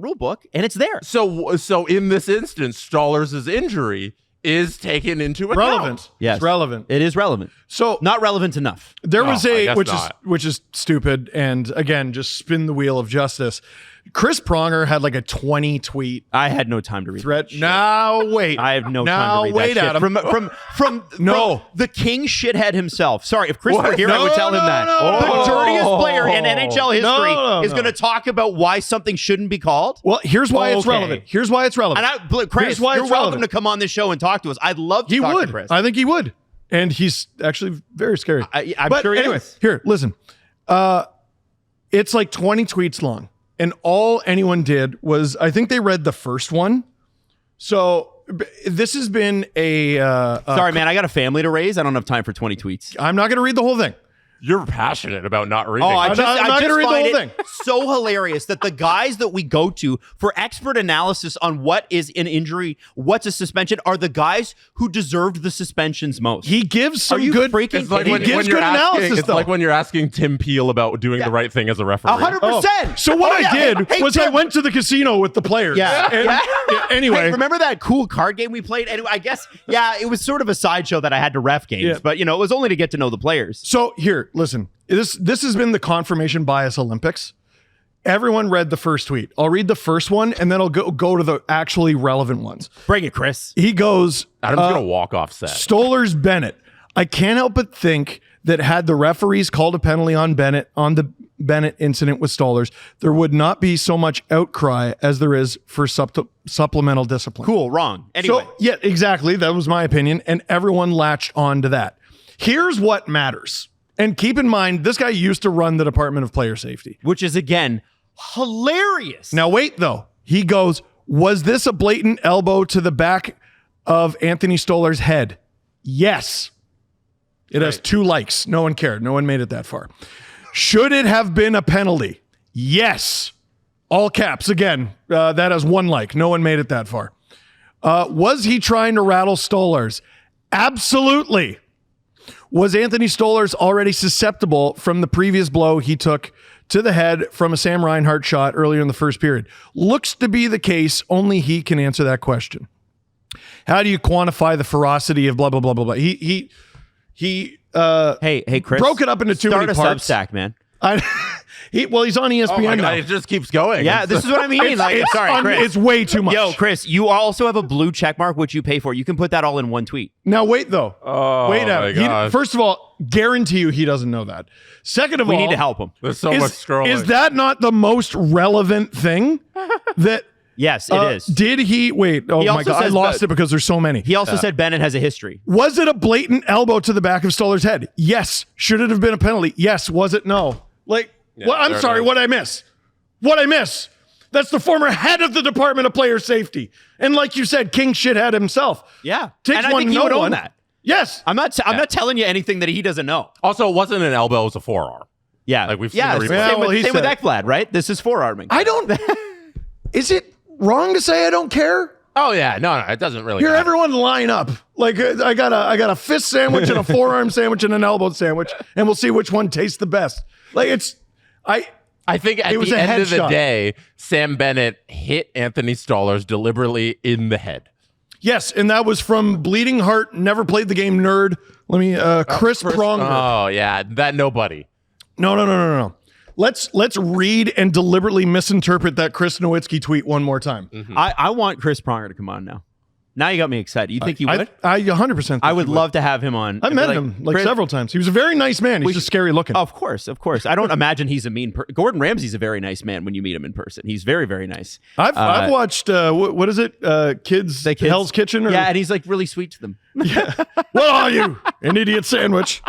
rule book, and it's there. So in this instance, Stolarz' injury is taken into account. Relevant. Yes. It's relevant. It is relevant. So Not relevant enough. there was I a guess not. which is stupid, and again, just spin the wheel of justice. Chris Pronger had like a 20 tweet I had no time to read thread. that shit. Now wait. I have no now time to read wait, that shit. Adam. From No. the king shithead himself. Sorry, if Chris were here, I would No, tell him no, that. no, The no. dirtiest player in NHL history No, is no. going to talk about why something shouldn't be called. Well, here's why it's Okay. relevant. Here's why it's relevant. And Chris, Here's why you're it's welcome relevant. to come on this show and talk to us. I'd love to He talk would. to Chris. I think he would. And he's actually very scary. I'm but sure he anyway, is. here, listen. It's like 20 tweets long. And all anyone did was, I think they read the first one. So this has been a... Sorry, man, I got a family to raise. I don't have time for 20 tweets. I'm not going to read the whole thing. You're passionate about not reading. Oh, I I'm just, not I gonna just read the find whole it thing. so hilarious that the guys that we go to for expert analysis on what is an injury, what's a suspension, are the guys who deserved the suspensions most. He gives some Are you good... freaking It's like kidding when, me? gives when you're good asking, analysis, it's though. like when you're asking Tim Peel about doing the right thing as a referee. 100%. So what Oh, yeah. I did Hey, was I Tim. went to the casino with the players. Yeah. And- Yeah. Anyway. Hey, remember that cool card game we played? Anyway, I guess, yeah, it was sort of a sideshow that I had to ref games, Yeah. but, it was only to get to know the players. So here, listen. This has been the confirmation bias Olympics. Everyone read the first tweet. I'll read the first one, and then I'll go to the actually relevant ones. Bring it, Chris. He goes, Adam's gonna walk off set. Stolarz Bennett. I can't help but think that had the referees called a penalty on Bennett on the Bennett incident with Stolarz, there would not be so much outcry as there is for supplemental discipline. Cool, wrong. Anyway. So, yeah, exactly. That was my opinion. And everyone latched on to that. Here's what matters. And keep in mind, this guy used to run the Department of Player Safety. Which is, again, hilarious. Now, wait, though. He goes, was this a blatant elbow to the back of Anthony Stolar's head? Yes. It has 2 likes. No one cared. No one made it that far. Should it have been a penalty? Yes. All caps. Again, that has 1 like. No one made it that far. Was he trying to rattle Stolarz? Absolutely. Was Anthony Stolarz already susceptible from the previous blow he took to the head from a Sam Reinhart shot earlier in the first period? Looks to be the case. Only he can answer that question. How do you quantify the ferocity of blah, blah, blah, blah, blah? He Hey, Chris. broke it up into too many parts. Start a Substack, man. He's on ESPN Oh my now. God, it just keeps going. Yeah, this is what I mean. Like, sorry, Chris. It's way too much. Yo, Chris, you also have a blue check mark, which you pay for. You can put that all in one tweet. Now, wait, though. Oh, wait my out. gosh. First of all, guarantee you he doesn't know that. Second of all, We need to help him. There's so much scrolling. Is that not the most relevant thing? That Yes, it is. Did he wait? Oh He my also god, I says lost that- it because there's so many. He also said Bennett has a history. Was it a blatant elbow to the back of Stolar's head? Yes. Should it have been a penalty? Yes. Was it? No. Like, well, I'm there it sorry. is. What'd I miss? What'd I miss? That's the former head of the Department of Player Safety, and like you said, king shithead himself. Yeah. Takes and I one, think he no would own one. that. Yes. I'm not telling you anything that he doesn't know. Also, it wasn't an elbow, it was a forearm. Yeah. Like, we've seen yeah, the replay. same, Yeah, well, he same with said- Ekblad, right? This is forearming. I don't. Is it wrong to say I don't care? Oh yeah, no, it doesn't really. Here, matter. everyone line up. Like I got a fist sandwich and a forearm sandwich and an elbow sandwich, and we'll see which one tastes the best. Like I think at It was the a end of the headshot. day, Sam Bennett hit Anthony Stolarz deliberately in the head. yes, and that was from bleeding heart. Never played the game. Nerd. Let me. Chris Pronger. Oh yeah, that nobody. No. Let's read and deliberately misinterpret that Chris Nowitzki tweet one more time. I want Chris Pronger to come on now. Now you got me excited. You think he would? I 100%. think I would he love to have him on. I met him like Chris- several times. He was a very nice man. He's just scary looking. Of course. I don't imagine he's a mean person. Gordon Ramsay's a very nice man when you meet him in person. He's very, very nice. I've watched what is it? Kids Hell's Kitchen. Or, Yeah, and he's like really sweet to them. what are you? An idiot sandwich.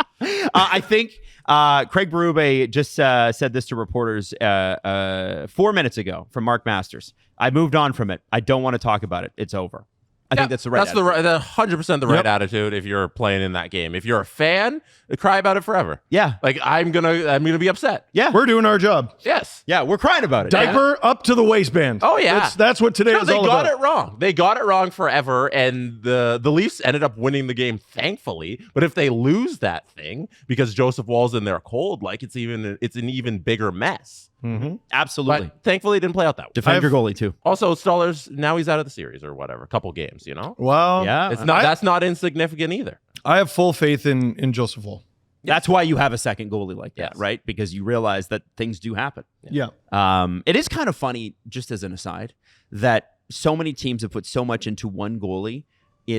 I think Craig Berube just said this to reporters 4 minutes ago from Mark Masters. I moved on from it. I don't want to talk about it. It's over. I think that's the right. That's the 100% the right attitude. If you're playing in that game, if you're a fan, cry about it forever. Yeah. Like I'm gonna be upset. Yeah. We're doing our job. Yes. Yeah, we're crying about it. Diaper up to the waistband. Oh yeah. That's what today No, is they all got about. it wrong. They got it wrong forever, and the Leafs ended up winning the game, thankfully. But if they lose that thing because Joseph Wall's in there cold, like it's an even bigger mess. Absolutely. But thankfully, it didn't play out that way. Defend your goalie too. Also, Stolarz, now he's out of the series or whatever. A couple games, you know? Well, Yeah. That's not insignificant either. I have full faith in Joseph Woll. That's why you have a second goalie like that, Yes. right? Because you realize that things do happen. Yeah. It is kind of funny, just as an aside, that so many teams have put so much into one goalie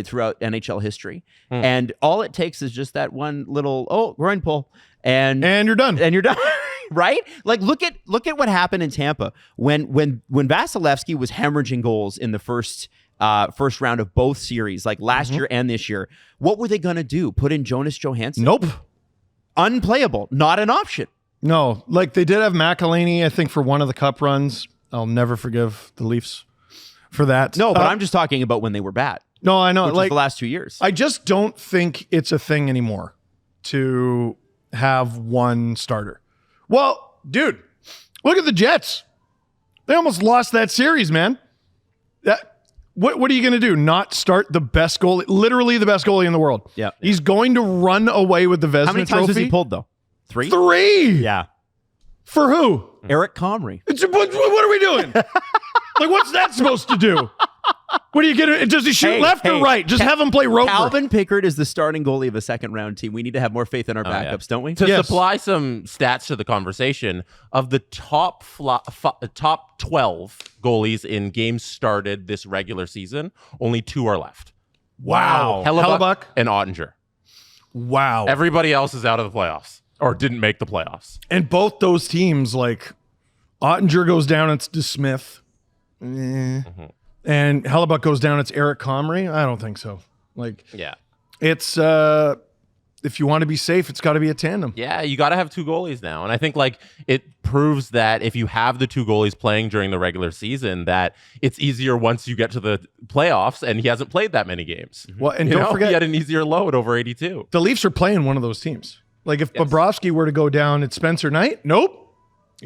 throughout NHL history, and all it takes is just that one little groin pull, and And you're done. and you're done. Right? Like look at what happened in Tampa when Vasilevsky was hemorrhaging goals in the first round of both series, like last year and this year. What were they gonna do? Put in Jonas Johansson? Nope. Unplayable, not an option. No, like they did have McElhaney, I think, for one of the cup runs. I'll never forgive the Leafs for that. No, but I'm just talking about when they were bad. No, I know. Which was Like the last 2 years. I just don't think it's a thing anymore to have one starter. Well, dude, look at the Jets. They almost lost that series, man. What are you going to do? Not start the best goalie, literally the best goalie in the world. Yeah. He's going to run away with the Vezina How many trophy. times has he pulled though? 3? 3. Yeah. For who? Eric Comrie. What are we doing? Like, what's that supposed to do? What do you get? Does he shoot left or right? Just have him play roper. Calvin Pickard is the starting goalie of a second-round team. We need to have more faith in our backups, don't we? To Yes. supply some stats to the conversation, of the top 12 goalies in games started this regular season, only 2 are left. Wow. Hellebuck and Ottinger. Wow. Everybody else is out of the playoffs or didn't make the playoffs. And both those teams, like, Ottinger goes down, it's DeSmith. And Hellebuck goes down, it's Eric Comrie. I don't think so. Like, Yeah. it's if you want to be safe, it's got to be a tandem. Yeah, you got to have 2 goalies now. And I think like it proves that if you have the 2 goalies playing during the regular season, that it's easier once you get to the playoffs, and he hasn't played that many games. Well, and You don't know, forget, he had an easier load over 82. the Leafs are playing one of those teams. Like, if Bobrovsky were to go down, it's Spencer Knight. Nope.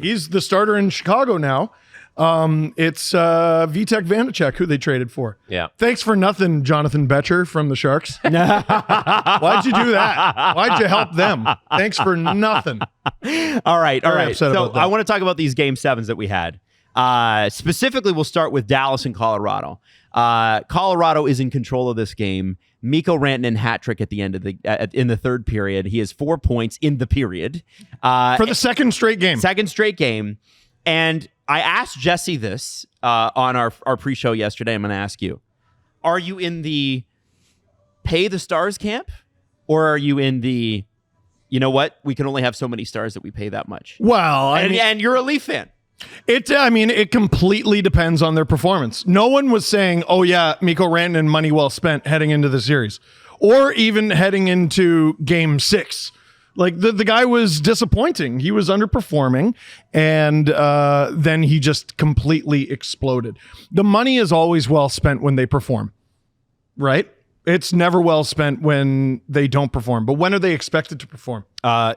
He's the starter in Chicago now. It's Vitek Vanacek, who they traded for. Yeah. Thanks for nothing, Jonathan Betcher from the Sharks. Why'd you do that? Why'd you help them? Thanks for nothing. All right. upset So about that. I want to talk about these game 7s that we had. Specifically, we'll start with Dallas and Colorado. Colorado is in control of this game. Mikko Rantanen hat trick at the end of in the third period. He has 4 points in the period. For the second straight game. Second straight game. And I asked Jesse this on our pre-show yesterday. I'm going to ask you. Are you in the pay the stars camp? Or are you in the, you know what? We can only have so many stars that we pay that much. Well, And you're a Leaf fan. It completely depends on their performance. No one was saying, oh yeah, Mikko Rantanen, money well spent heading into the series. Or even heading into game 6. Like, the guy was disappointing. He was underperforming, and then he just completely exploded. The money is always well spent when they perform, right? It's never well spent when they don't perform. But when are they expected to perform?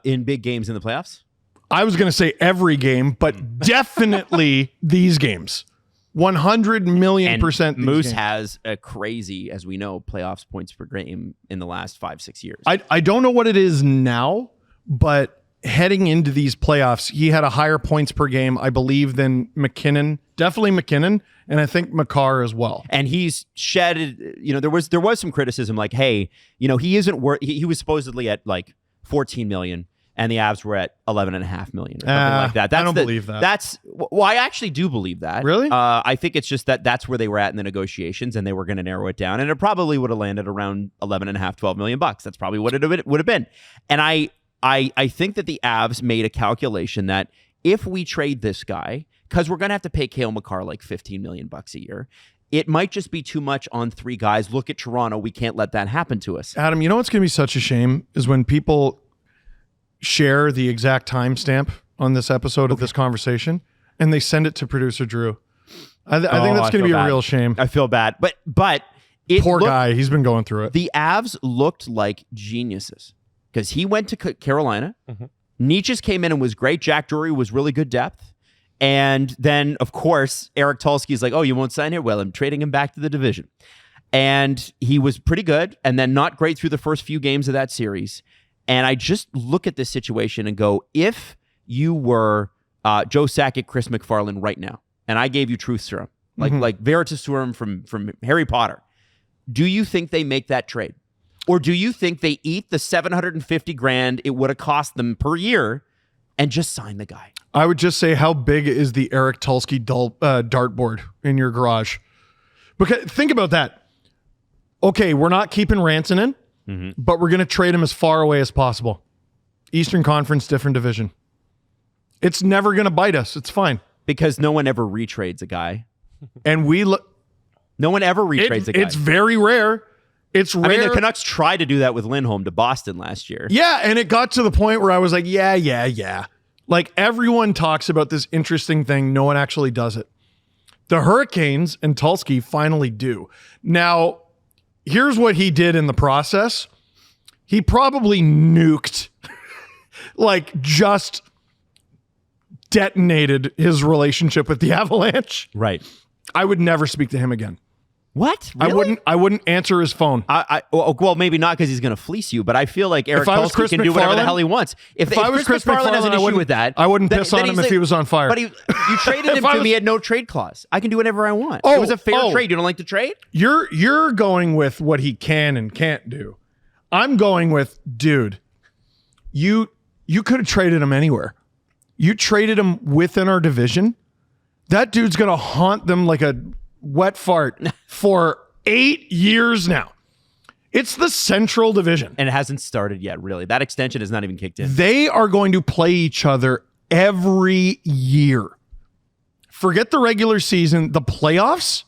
In big games in the playoffs? I was going to say every game, but definitely these games. 100 million percent. Moose has a crazy, as we know, playoffs points per game in the last 5-6 years. I don't know what it is now, but heading into these playoffs, he had a higher points per game, I believe, than McKinnon. Definitely McKinnon, and I think Makar as well. And he's shedded, there was some criticism like, hey, he isn't worth, he was supposedly at like 14 million. And the Avs were at 11.5 million or something like that. I don't believe that. I actually do believe that. Really? I think it's just that's where they were at in the negotiations, and they were going to narrow it down, and it probably would have landed around 12 million bucks. That's probably what it would have been. And I think that the Avs made a calculation that if we trade this guy, because we're going to have to pay Cale Makar like 15 million bucks a year, it might just be too much on 3 guys. Look at Toronto. We can't let that happen to us. Adam, you know what's going to be such a shame is when people share the exact timestamp on this episode of this conversation, and they send it to producer Drew. I think that's going to be a real shame. I feel bad, but Poor guy, he's been going through it. The Avs looked like geniuses because he went to Carolina. Nietzsche's came in and was great. Jack Drury was really good depth. And then, of course, Eric Tulsky's like, oh, you won't sign here? Well, I'm trading him back to the division. And he was pretty good and then not great through the first few games of that series. And I just look at this situation and go, if you were Joe Sakic, Chris McFarland right now, and I gave you Truth Serum, like Veritas Serum from Harry Potter, do you think they make that trade? Or do you think they eat the $750,000 it would have cost them per year and just sign the guy? I would just say, how big is the Eric Tulsky dartboard in your garage? Because think about that. Okay, we're not keeping Rantanen, but we're going to trade him as far away as possible. Eastern Conference, different division. It's never going to bite us. It's fine. Because no one ever retrades a guy. And no one ever retrades a guy. It's very rare. It's rare. I mean, the Canucks tried to do that with Lindholm to Boston last year. Yeah, and it got to the point where I was like, yeah. Like, everyone talks about this interesting thing. No one actually does it. The Hurricanes and Tulsky finally do. Now, here's what he did in the process. He probably nuked, like, just detonated his relationship with the Avalanche. Right. I would never speak to him again. What? Really? I wouldn't answer his phone. Well, maybe not because he's going to fleece you, but I feel like Eric Tulsky can do whatever the hell he wants. If I was Chris McFarland, has an issue with that, I wouldn't piss on him if he was on fire. But you traded him to me at no trade clause. I can do whatever I want. It was a fair trade. You don't like the trade? You're going with what he can and can't do. I'm going with, dude, you could have traded him anywhere. You traded him within our division. That dude's going to haunt them like a wet fart for 8 years now. It's the Central Division. And it hasn't started yet, really. That extension has not even kicked in. They are going to play each other every year. Forget the regular season, the playoffs.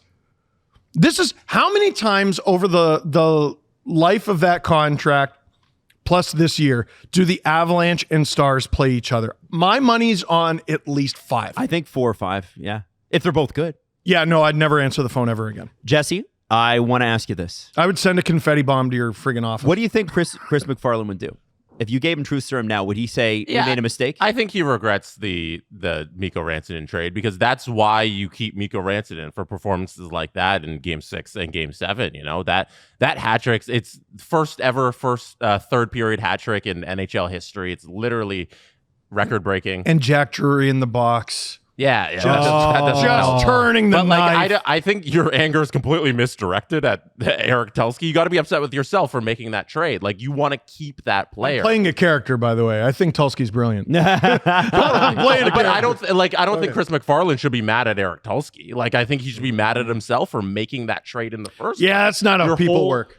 This is how many times over the life of that contract plus this year do the Avalanche and Stars play each other? My money's on at least 5. I think 4 or 5, yeah. If they're both good. Yeah, no, I'd never answer the phone ever again. Jesse, I want to ask you this. I would send a confetti bomb to your friggin' office. What do you think Chris McFarland would do? If you gave him Truth Serum now, would he say you made a mistake? I think he regrets the Mikko Rantanen trade, because that's why you keep Mikko Rantanen, for performances like that in Game 6 and Game 7. You know, that hat trick, it's third period hat trick in NHL history. It's literally record breaking. And Jack Drury in the box. Yeah, just turning the knife. I think your anger is completely misdirected at Eric Tulsky. You got to be upset with yourself for making that trade. Like, you want to keep that player. I'm playing a character, by the way. I think Tulsky's brilliant. I'm playing a character. But I don't think Chris McFarland should be mad at Eric Tulsky. Like, I think he should be mad at himself for making that trade in the first place. That's not how people work.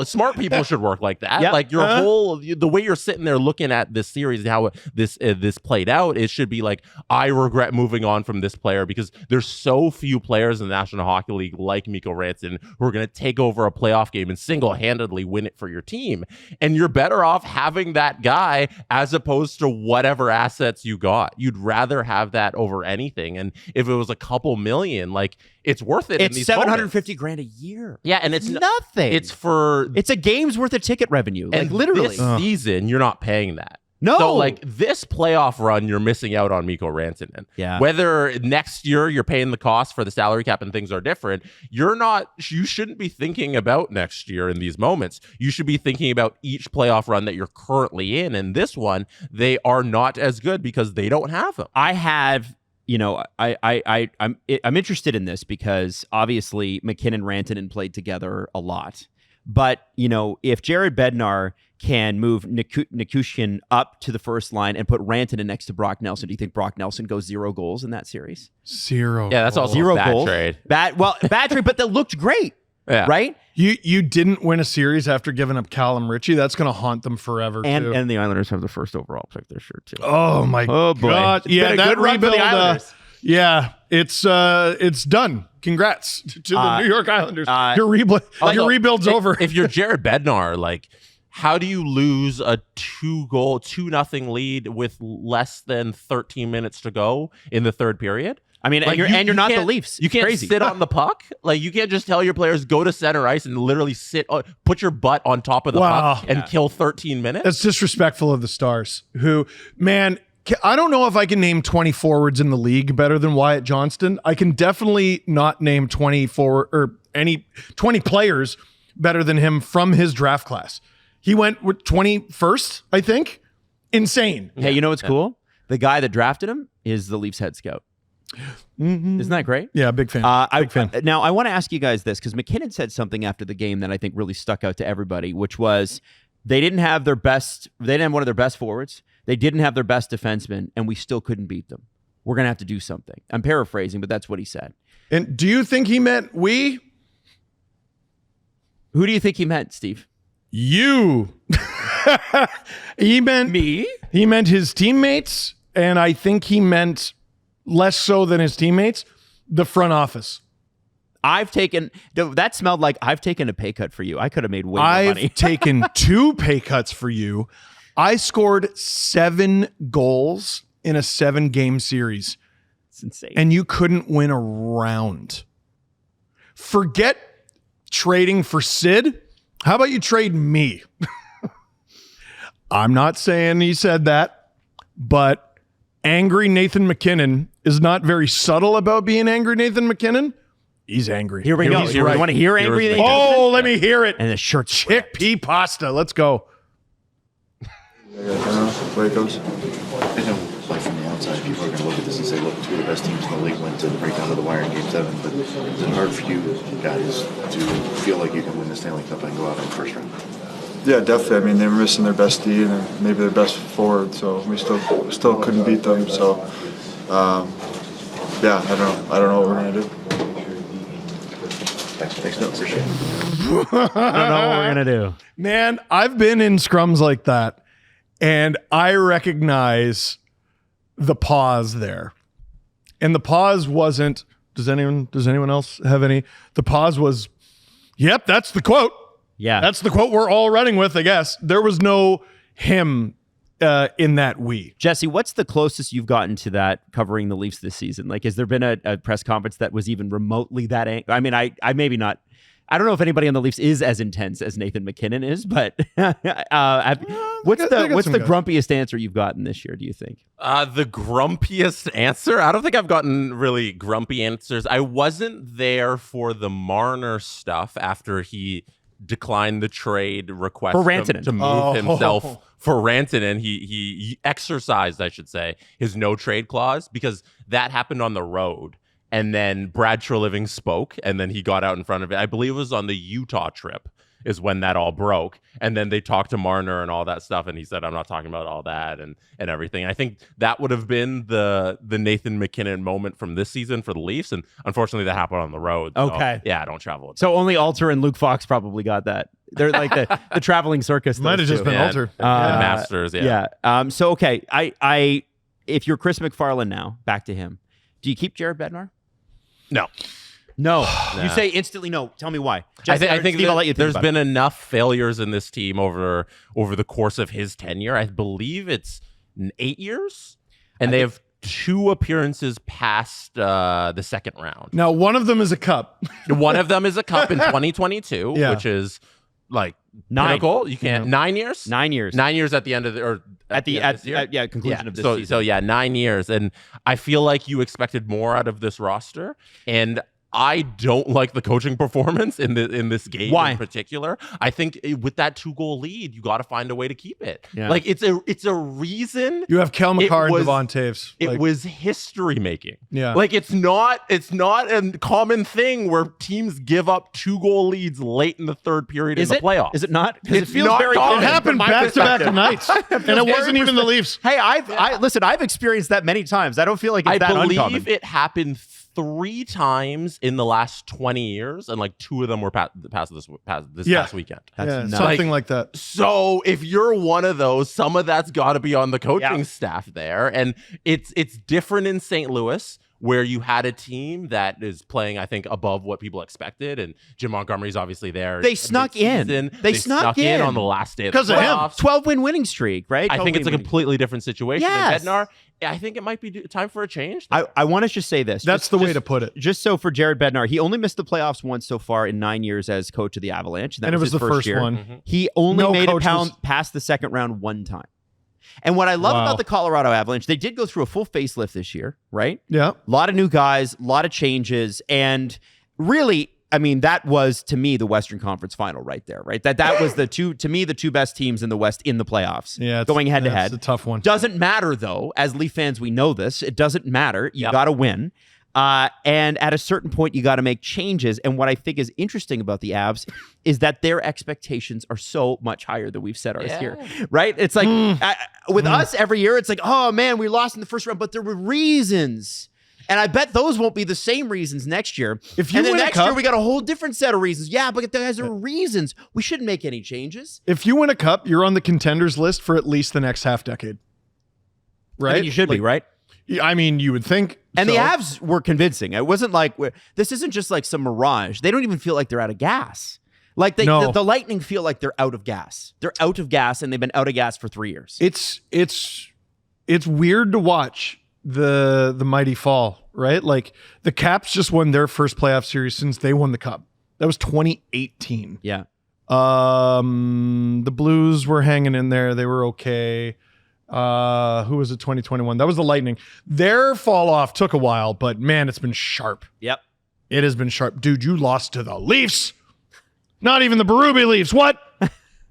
Smart people should work like that. Yep. Like, the way you're sitting there looking at this series and how this played out, it should be like, I regret moving on from this player, because there's so few players in the National Hockey League like Mikko Rantanen who are going to take over a playoff game and single-handedly win it for your team. And you're better off having that guy as opposed to whatever assets you got. You'd rather have that over anything. And if it was a couple million, like, it's worth it. It's $750,000 a year. Yeah, and it's nothing. It's a game's worth of ticket revenue. Like, literally. This season, you're not paying that. No. So, like, this playoff run, you're missing out on Mikko Rantanen. Yeah. Whether next year you're paying the cost for the salary cap and things are different, you shouldn't be thinking about next year in these moments. You should be thinking about each playoff run that you're currently in. And this one, they are not as good because they don't have them. I have, I'm interested in this because obviously McKinnon and Rantanen played together a lot. But, if Jared Bednar can move Nikushin up to the first line and put Rantanen next to Brock Nelson, do you think Brock Nelson goes 0 goals in that series? 0. Yeah, that's also 0 a bad goals. Trade. Bad trade, but that looked great. Yeah. Right? You didn't win a series after giving up Callum Ritchie. That's going to haunt them forever, too. And the Islanders have the first overall pick this year, too. Oh, my boy. God. It's been a good run for the Islanders. It's done. Congrats to the New York Islanders. Your rebuild's over. If you're Jared Bednar, like, how do you lose a 2-0 lead with less than 13 minutes to go in the third period? I mean, like, you're not the Leafs. You can't crazy. sit on the puck. Like, you can't just tell your players, go to center ice and literally put your butt on top of the puck and kill 13 minutes. That's disrespectful of the Stars, who, man, I don't know if I can name 20 forwards in the league better than Wyatt Johnston. I can definitely not name 20 players better than him from his draft class. He went with 21st, I think. Insane. Hey, you know what's cool? The guy that drafted him is the Leafs head scout. Mm-hmm. Isn't that great? Yeah, big fan. Big fan. Now, I want to ask you guys this because McKinnon said something after the game that I think really stuck out to everybody, which was they didn't have one of their best forwards. They didn't have their best defenseman, and we still couldn't beat them. We're going to have to do something. I'm paraphrasing, but that's what he said. And do you think he meant we? Who do you think he meant, Steve? You. He meant me. He meant his teammates, and I think he meant less so than his teammates, the front office. That smelled like I've taken a pay cut for you. I could have made way more money. I've taken 2 pay cuts for you. I scored 7 goals in a 7-game series. It's insane. And you couldn't win a round. Forget trading for Sid. How about you trade me? I'm not saying he said that, but angry Nathan McKinnon is not very subtle about being angry Nathan McKinnon. He's angry. Here we go. He's You right. want to hear angry Nathan? Oh, let me hear it. And the shirt's Chickpea pasta. Let's go. Where it goes. I know, like from the outside, people are going to look at this and say, look, 2 of the best teams in the league went to break down to the wire in Game 7. But is it hard for you guys to feel like you can win the Stanley Cup and go out in the first round? Yeah, definitely. I mean, they were missing their best D and maybe their best forward, so we still couldn't beat them. So, yeah, I don't know what we're gonna do. Thanks, no, appreciate it. I don't know what we're gonna do. Man, I've been in scrums like that, and I recognize the pause there. And the pause wasn't, does anyone else have any? The pause was, yep, that's the quote. Yeah. That's the quote we're all running with, I guess. There was no him in that we. Jesse, what's the closest you've gotten to that covering the Leafs this season? Like, has there been a press conference that was even remotely that angry? I mean, I maybe not. I don't know if anybody on the Leafs is as intense as Nathan McKinnon is, but what's the grumpiest answer you've gotten this year, do you think? The grumpiest answer? I don't think I've gotten really grumpy answers. I wasn't there for the Marner stuff after he declined the trade request for Rantanen to move himself for Rantanen. He exercised, I should say, his no trade clause because that happened on the road. And then Brad Treliving spoke, and then he got out in front of it. I believe it was on the Utah trip is when that all broke. And then they talked to Marner and all that stuff, and he said, I'm not talking about all that and everything. I think that would have been the Nathan McKinnon moment from this season for the Leafs, and unfortunately that happened on the road. So, okay. Yeah, I don't travel. So only Alter and Luke Fox probably got that. They're like the traveling circus. Might have just been Alter. And Masters, yeah. So, okay, I if you're Chris McFarland now, back to him, do you keep Jared Bednar? No. Nah. You say instantly no. Tell me why. Jesse, I think Steve, I'll let you think there's been enough failures in this team over the course of his tenure. I believe it's 8 years, and they have 2 appearances past the second round. Now, one of them is a cup. One of them is a cup in 2022, which is like 9. Pinnacle. You can't 9 years. 9 years. 9 years at the end of the conclusion of this season. So 9 years, and I feel like you expected more out of this roster, and I don't like the coaching performance in this game in particular. I think with that 2-goal lead, you got to find a way to keep it. Yeah. Like it's a reason. You have Kel McCarr and Devon Taves. It was history making. Yeah. Like it's not a common thing where teams give up 2-goal leads late in the third period in the playoffs. Is it not? Because it It's feels not very common. It happened back-to-back nights, and it wasn't even the Leafs. Hey, I've experienced that many times. I don't feel like it's that uncommon. I believe it happened 3 times in the last 20 years, and like 2 of them were past this past weekend. That's something like that. So if you're one of those, some of that's got to be on the coaching staff there, and it's different in St. Louis, where you had a team that is playing, I think, above what people expected, and Jim Montgomery's obviously there. They snuck in. They snuck in on the last day of the playoffs. 12-win winning streak, right? I think it's a completely different situation. Yes. And Bednar, I think it might be time for a change. I want to just say this. That's the way to put it. Just so for Jared Bednar, he only missed the playoffs once so far in 9 years as coach of the Avalanche. And it was his the first year. one. Mm-hmm. He only made it past the second round 1 time. And what I love about the Colorado Avalanche, they did go through a full facelift this year, right? Yeah. A lot of new guys, a lot of changes. And really, I mean, that was to me the Western Conference Final right there, right? That was the two best teams in the West in the playoffs. Yeah, going head to head. It's a tough one. Doesn't matter though. As Leaf fans, we know this. It doesn't matter. You got to win. And at a certain point, you got to make changes. And what I think is interesting about the Avs is that their expectations are so much higher than we've set ours here, right? It's like with us every year, it's like, oh man, we lost in the first round, but there were reasons. And I bet those won't be the same reasons next year. If you and then win next a cup, year, we got a whole different set of reasons. Yeah, but there are reasons. We shouldn't make any changes. If you win a cup, you're on the contenders list for at least the next half decade. Right? I mean, you should be, right? I mean, you would think. And so. the Avs were convincing. It wasn't like, this isn't just like some mirage. They don't even feel like they're out of gas. Like the Lightning feel like they're out of gas. They're out of gas, and they've been out of gas for 3 years. It's weird to watch the mighty fall, right? Like the Caps just won their first playoff series since they won the cup. That was 2018. Yeah. The Blues were hanging in there. They were okay. Who was it? 2021. That was the Lightning. Their fall off took a while, but man, it's been sharp. Yep. It has been sharp. Dude, you lost to the Leafs. Not even the Berube Leafs. What?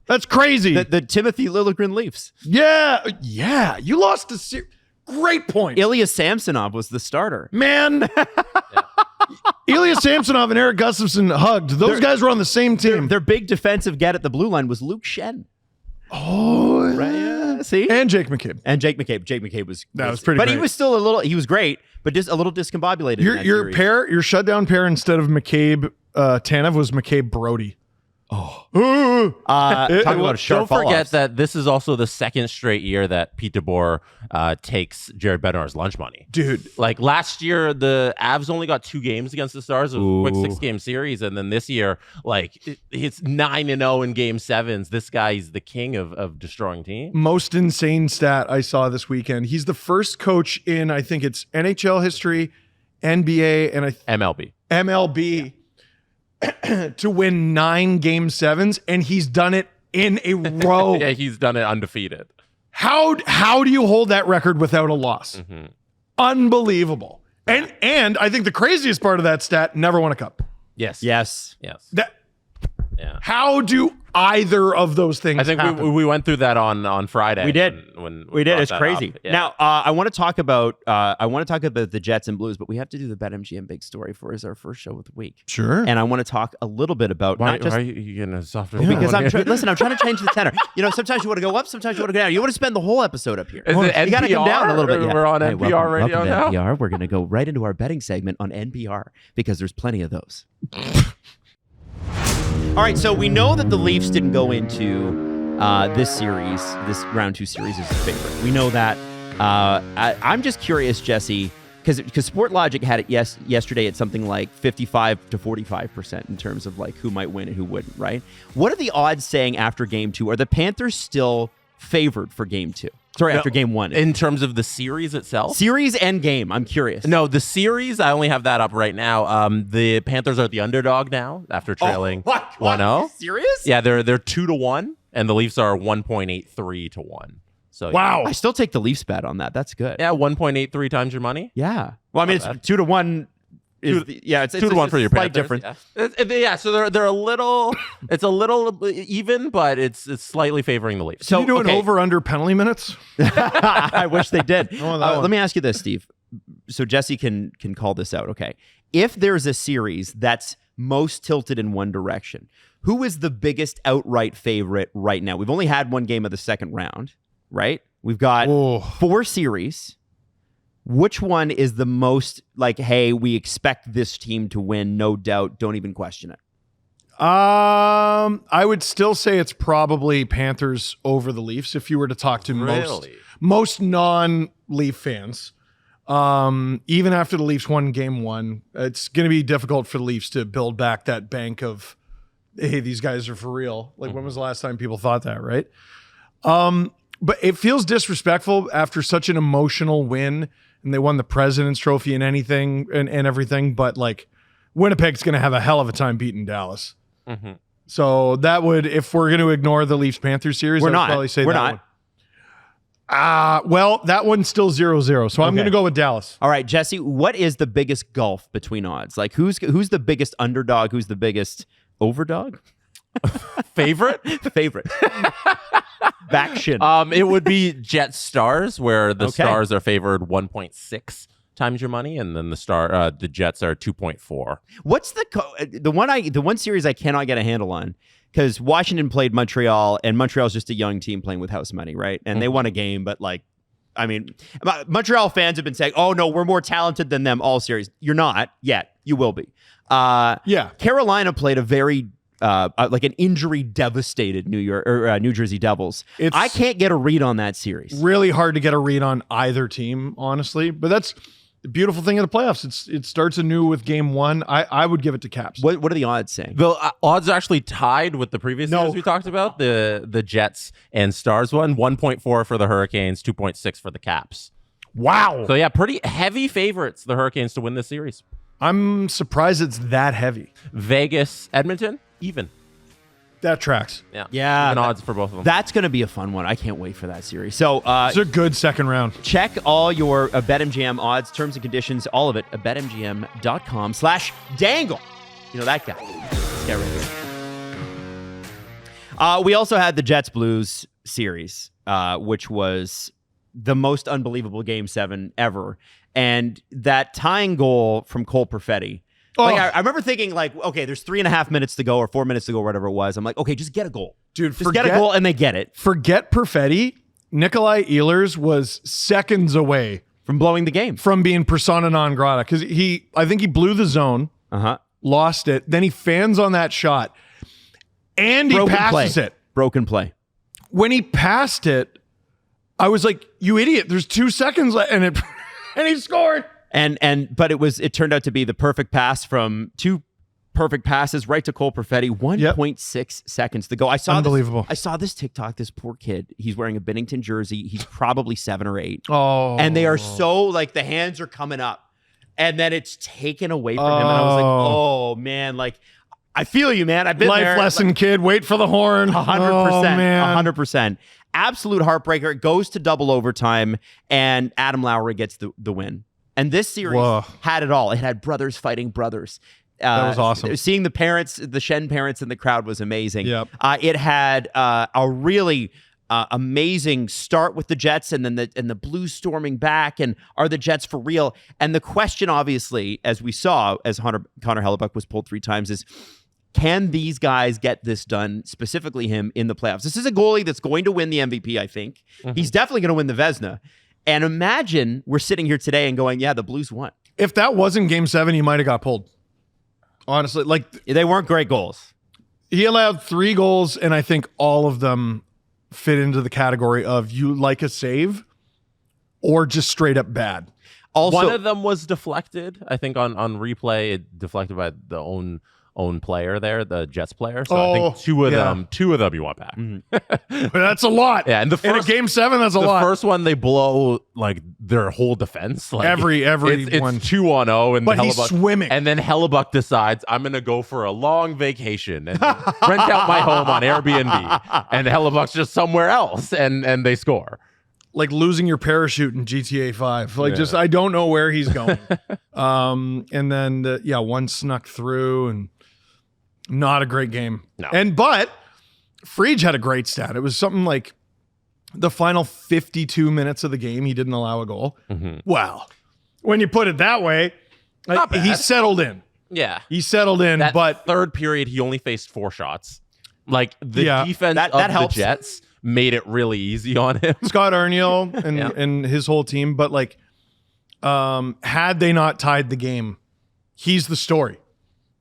That's crazy. The Timothy Liljegren Leafs. Yeah. You lost to great point. Ilya Samsonov was the starter. Man. Ilya Samsonov and Eric Gustafsson hugged. Those guys were on the same team. Their big defensive get at the blue line was Luke Schenn. Oh, right. Yeah. See? And Jake McCabe. Jake McCabe was pretty But great. he was still he was great, but just a little discombobulated. Your shutdown pair instead of McCabe Tanev was McCabe Brody. Talk about a sharp Don't forget that this is also the second straight year that Pete DeBoer takes Jared Bednar's lunch money. Dude. Like last year, the Avs only got 2 games against the Stars. It was a quick 6-game series. And then this year, like it's 9-0 in game 7s. This guy's the king of destroying teams. Most insane stat I saw this weekend. He's the first coach in, I think it's NHL history, NBA, and MLB. To win 9 game 7s, and he's done it in a row. Yeah, he's done it undefeated. How do you hold that record without a loss? Mm-hmm. Unbelievable. And I think the craziest part of that stat, never won a cup. Yes. How do either of those things I think happen? we went through that on Friday. We did. When we did. It's brought that crazy. up. Yeah. Now, I want to talk about the Jets and Blues, but we have to do the BetMGM big story as our first show of the week. Sure. And I want to talk a little bit about why are you getting a softer? Because I'm trying to change the tenor. You know, sometimes you want to go up, sometimes you want to go down. You want to spend the whole episode up here. Is it you got to come down a little bit. We're on NPR radio welcome now. to NPR. We're going to go right into our betting segment on NPR because there's plenty of those. All right, so we know that the Leafs didn't go into this round 2 series as the favorite. We know that. I'm just curious, Jesse, because Sportlogic had it yesterday at something like 55 to 45% in terms of like who might win and who wouldn't, right? What are the odds saying after game 2? Are the Panthers still favored for game 2? Sorry, after game 1. In terms of the series itself? Series and game, I'm curious. No, the series, I only have that up right now. The Panthers are the underdog now after trailing 1-0. Serious? Yeah, they're 2-1, and the Leafs are 1.83 to 1. So wow. I still take the Leafs bet on that. That's good. Yeah, 1.83 times your money. Yeah. Well, I mean, it's 2-1. It's 2-1 for your slight Panthers. difference. Yeah, so they're a little. It's a little even, but it's slightly favoring the Leafs. So you do an over/under penalty minutes? I wish they did. Let me ask you this, Steve. So Jesse can call this out. Okay, if there's a series that's most tilted in one direction, who is the biggest outright favorite right now? We've only had one game of the second round, right? We've got 4 series. Which one is the most like, hey, we expect this team to win, no doubt, don't even question it? I would still say it's probably Panthers over the Leafs if you were to talk to most non-Leaf fans. Even after the Leafs won game 1, it's going to be difficult for the Leafs to build back that bank of, hey, these guys are for real. Like, when was the last time people thought that, right? But it feels disrespectful after such an emotional win, and they won the President's Trophy and anything and everything. But like, Winnipeg's going to have a hell of a time beating Dallas. Mm-hmm. So that would, if we're going to ignore the Leafs Panthers series, we're I would not. probably say we're that not. one. Well, that one's still 0-0, so I'm going to go with Dallas. All right, Jesse, what is the biggest gulf between odds? Like, who's the biggest underdog? Who's the biggest overdog? Favorite? Baction. It would be Jets Stars, where the Stars are favored 1.6 times your money, and then the Jets are 2.4. What's the one series I cannot get a handle on? Because Washington played Montreal, and Montreal's just a young team playing with house money, right? And they won a game, but Montreal fans have been saying, "Oh no, we're more talented than them all series." You're not yet. You will be. Carolina played a very like an injury devastated New Jersey Devils. I can't get a read on that series. Really hard to get a read on either team, honestly. But that's the beautiful thing of the playoffs. It starts anew with game one. I would give it to Caps. What are the odds saying? The odds are actually tied with the previous series we talked about, the Jets and Stars one. 1.4 for the Hurricanes, 2.6 for the Caps. Wow. So yeah, pretty heavy favorites, the Hurricanes, to win this series. I'm surprised it's that heavy. Vegas, Edmonton, even. That tracks. Yeah. Even odds for both of them. That's going to be a fun one. I can't wait for that series. So it's a good second round. Check all your BetMGM odds, terms and conditions, all of it at betmgm.com/dangle. You know that guy. This guy right here. We also had the Jets Blues series, which was the most unbelievable Game 7 ever. And that tying goal from Cole Perfetti. I remember thinking, okay, there's 3.5 minutes to go or 4 minutes to go, whatever it was. I'm like, okay, just get a goal. Dude, get a goal, and they get it. Forget Perfetti. Nikolai Ehlers was seconds away from blowing the game, from being persona non grata, because I think he blew the zone, lost it, then he fans on that shot, and he passes it. Broken play. When he passed it, I was like, you idiot, there's 2 seconds left, and he scored. But it turned out to be the perfect pass from 2 perfect passes right to Cole Perfetti. 1.6 seconds to go. Unbelievable. I saw this TikTok. This poor kid. He's wearing a Binnington jersey. He's probably 7 or 8. Oh, and they are so the hands are coming up, and then it's taken away from him. And I was like, oh man, I feel you, man. I've been life there. Lesson, kid. Wait for the horn. 100%. 100%. Absolute heartbreaker. It goes to double overtime, and Adam Lowry gets the win. And this series had it all. It had brothers fighting brothers. That was awesome. Seeing the parents, the Shen parents in the crowd was amazing. Yep. It had a really amazing start with the Jets, and then the Blues storming back. And are the Jets for real? And the question, obviously, as we saw, as Connor Hellebuyck was pulled 3 times, is can these guys get this done, specifically him, in the playoffs? This is a goalie that's going to win the MVP, I think. Mm-hmm. He's definitely going to win the Vezina. And imagine we're sitting here today and going, yeah, the Blues won. If that wasn't Game 7, he might have got pulled. Honestly, they weren't great goals. He allowed 3 goals, and I think all of them fit into the category of you like a save or just straight up bad. Also, one of them was deflected. I think on replay, it deflected by the own player there, the Jets player. So I think two of them you want back. Mm-hmm. That's a lot. Yeah, and in a Game 7, that's a lot. The first one, they blow their whole defense. Every it's one. 2-0, and but he's swimming. And then Hellebuyck decides, I'm going to go for a long vacation and rent out my home on Airbnb. And Hellebuyck's just somewhere else, and they score. Like losing your parachute in GTA 5. I don't know where he's going. And then one snuck through, and not a great game. No. But Frege had a great stat. It was something like the final 52 minutes of the game, he didn't allow a goal. Mm-hmm. Well, when you put it that way, he settled in. Yeah. He settled in, but third period, he only faced 4 shots. The defense of helps. the Jets made it really easy on him. Scott Arniel and his whole team. But had they not tied the game, he's the story.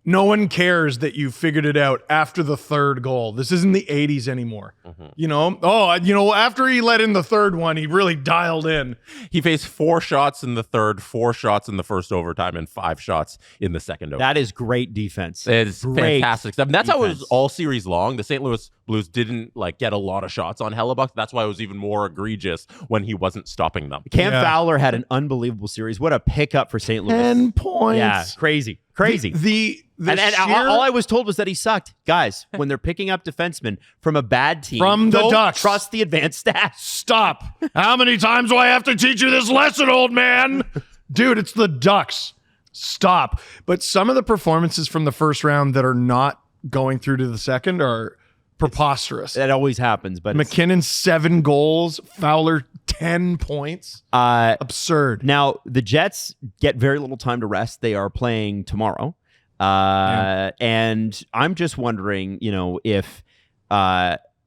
No one cares that you figured it out after the 3rd goal. This isn't the 80s anymore. Mm-hmm. After he let in the 3rd one, he really dialed in. He faced 4 shots in the 3rd, 4 shots in the first overtime, and 5 shots in the second overtime. That is great defense. It's fantastic stuff. And that's defense. how it was all series long. The St. Louis Blues didn't get a lot of shots on Hellebuyck. That's why it was even more egregious when he wasn't stopping them. Cam Fowler had an unbelievable series. What a pickup for St. Louis. 10 points. Yeah, crazy. Crazy. And all I was told was that he sucked. Guys, when they're picking up defensemen from a bad team, from the don't Ducks, trust the advanced stats. Stop. How many times do I have to teach you this lesson, old man? Dude, it's the Ducks. Stop. But some of the performances from the first round that are not going through to the second are preposterous. That always happens. But McKinnon, 7 goals. Fowler, 10 points. Absurd. Now, the Jets get very little time to rest. They are playing tomorrow. And I'm just wondering, if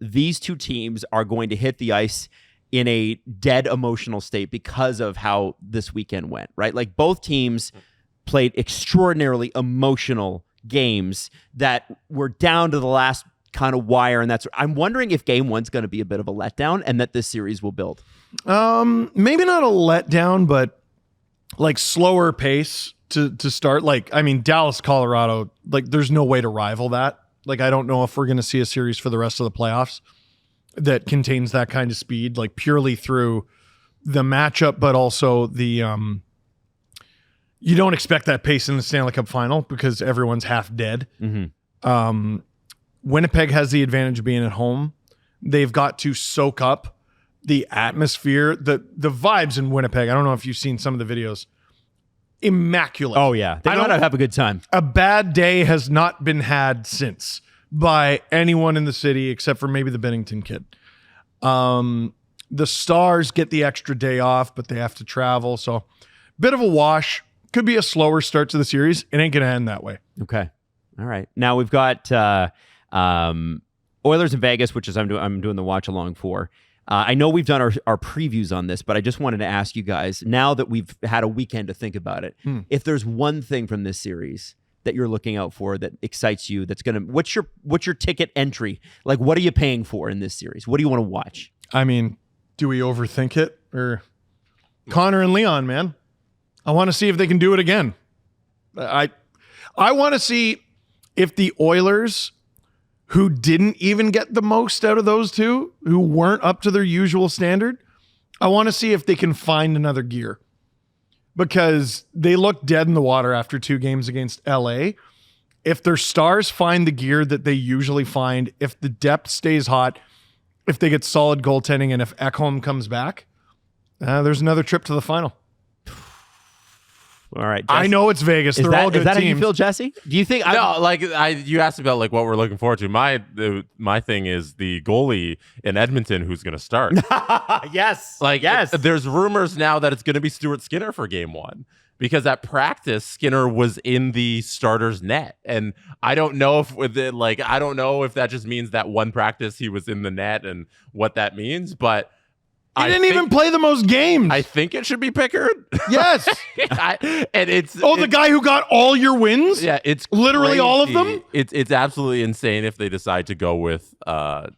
these two teams are going to hit the ice in a dead emotional state because of how this weekend went, right? Like both teams played extraordinarily emotional games that were down to the last kind of wire, and I'm wondering if game one's going to be a bit of a letdown and that this series will build. Maybe not a letdown, but like slower pace to start. Dallas, Colorado, there's no way to rival that. I don't know if we're going to see a series for the rest of the playoffs that contains that kind of speed, purely through the matchup, but also the you don't expect that pace in the Stanley Cup final because everyone's half dead. Mm-hmm. Winnipeg has the advantage of being at home. They've got to soak up the atmosphere, the vibes in Winnipeg. I don't know if you've seen some of the videos. Immaculate. Oh, yeah. They know how to have a good time. A bad day has not been had since by anyone in the city except for maybe the Bennington kid. The Stars get the extra day off, but they have to travel. So bit of a wash. Could be a slower start to the series. It ain't going to end that way. Okay. All right. Now we've got Oilers in Vegas, which is I'm doing the watch along for. I know we've done our previews on this, but I just wanted to ask you guys, now that we've had a weekend to think about it, if there's one thing from this series that you're looking out for that excites you, that's gonna what's your ticket entry? What are you paying for in this series? What do you want to watch? I mean, do we overthink it? Or Connor and Leon, man. I want to see if they can do it again. I want to see if the Oilers, who didn't even get the most out of those two, who weren't up to their usual standard, I want to see if they can find another gear. Because they look dead in the water after 2 games against LA. If their Stars find the gear that they usually find, if the depth stays hot, if they get solid goaltending, and if Ekholm comes back, there's another trip to the final. All right, Jesse. I know it's Vegas. They're all good teams. Is that how you feel, Jesse? Do you think? You asked about what we're looking forward to. My thing is the goalie in Edmonton who's going to start. Yes, yes. There's rumors now that it's going to be Stuart Skinner for game 1 because at practice Skinner was in the starter's net, and I don't know if that just means that one practice he was in the net and what that means, but. He didn't even play the most games. I think it should be Pickard. Yes. The guy who got all your wins? Yeah, it's literally crazy. all of them? It's absolutely insane if they decide to go with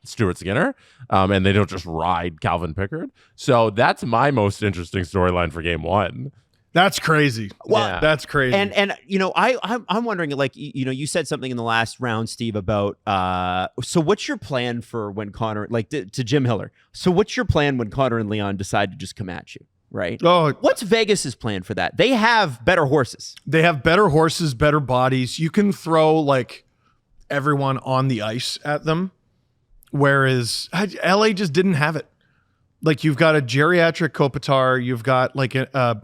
Stuart Skinner and they don't just ride Calvin Pickard. So that's my most interesting storyline for game 1. That's crazy. Well, that's crazy. And I'm wondering, you said something in the last round, Steve, about so what's your plan for when Connor, to Jim Hiller? So what's your plan when Connor and Leon decide to just come at you, right? Oh, what's Vegas's plan for that? They have better horses. They have better horses, better bodies. You can throw everyone on the ice at them, whereas LA just didn't have it. You've got a geriatric Kopitar, you've got a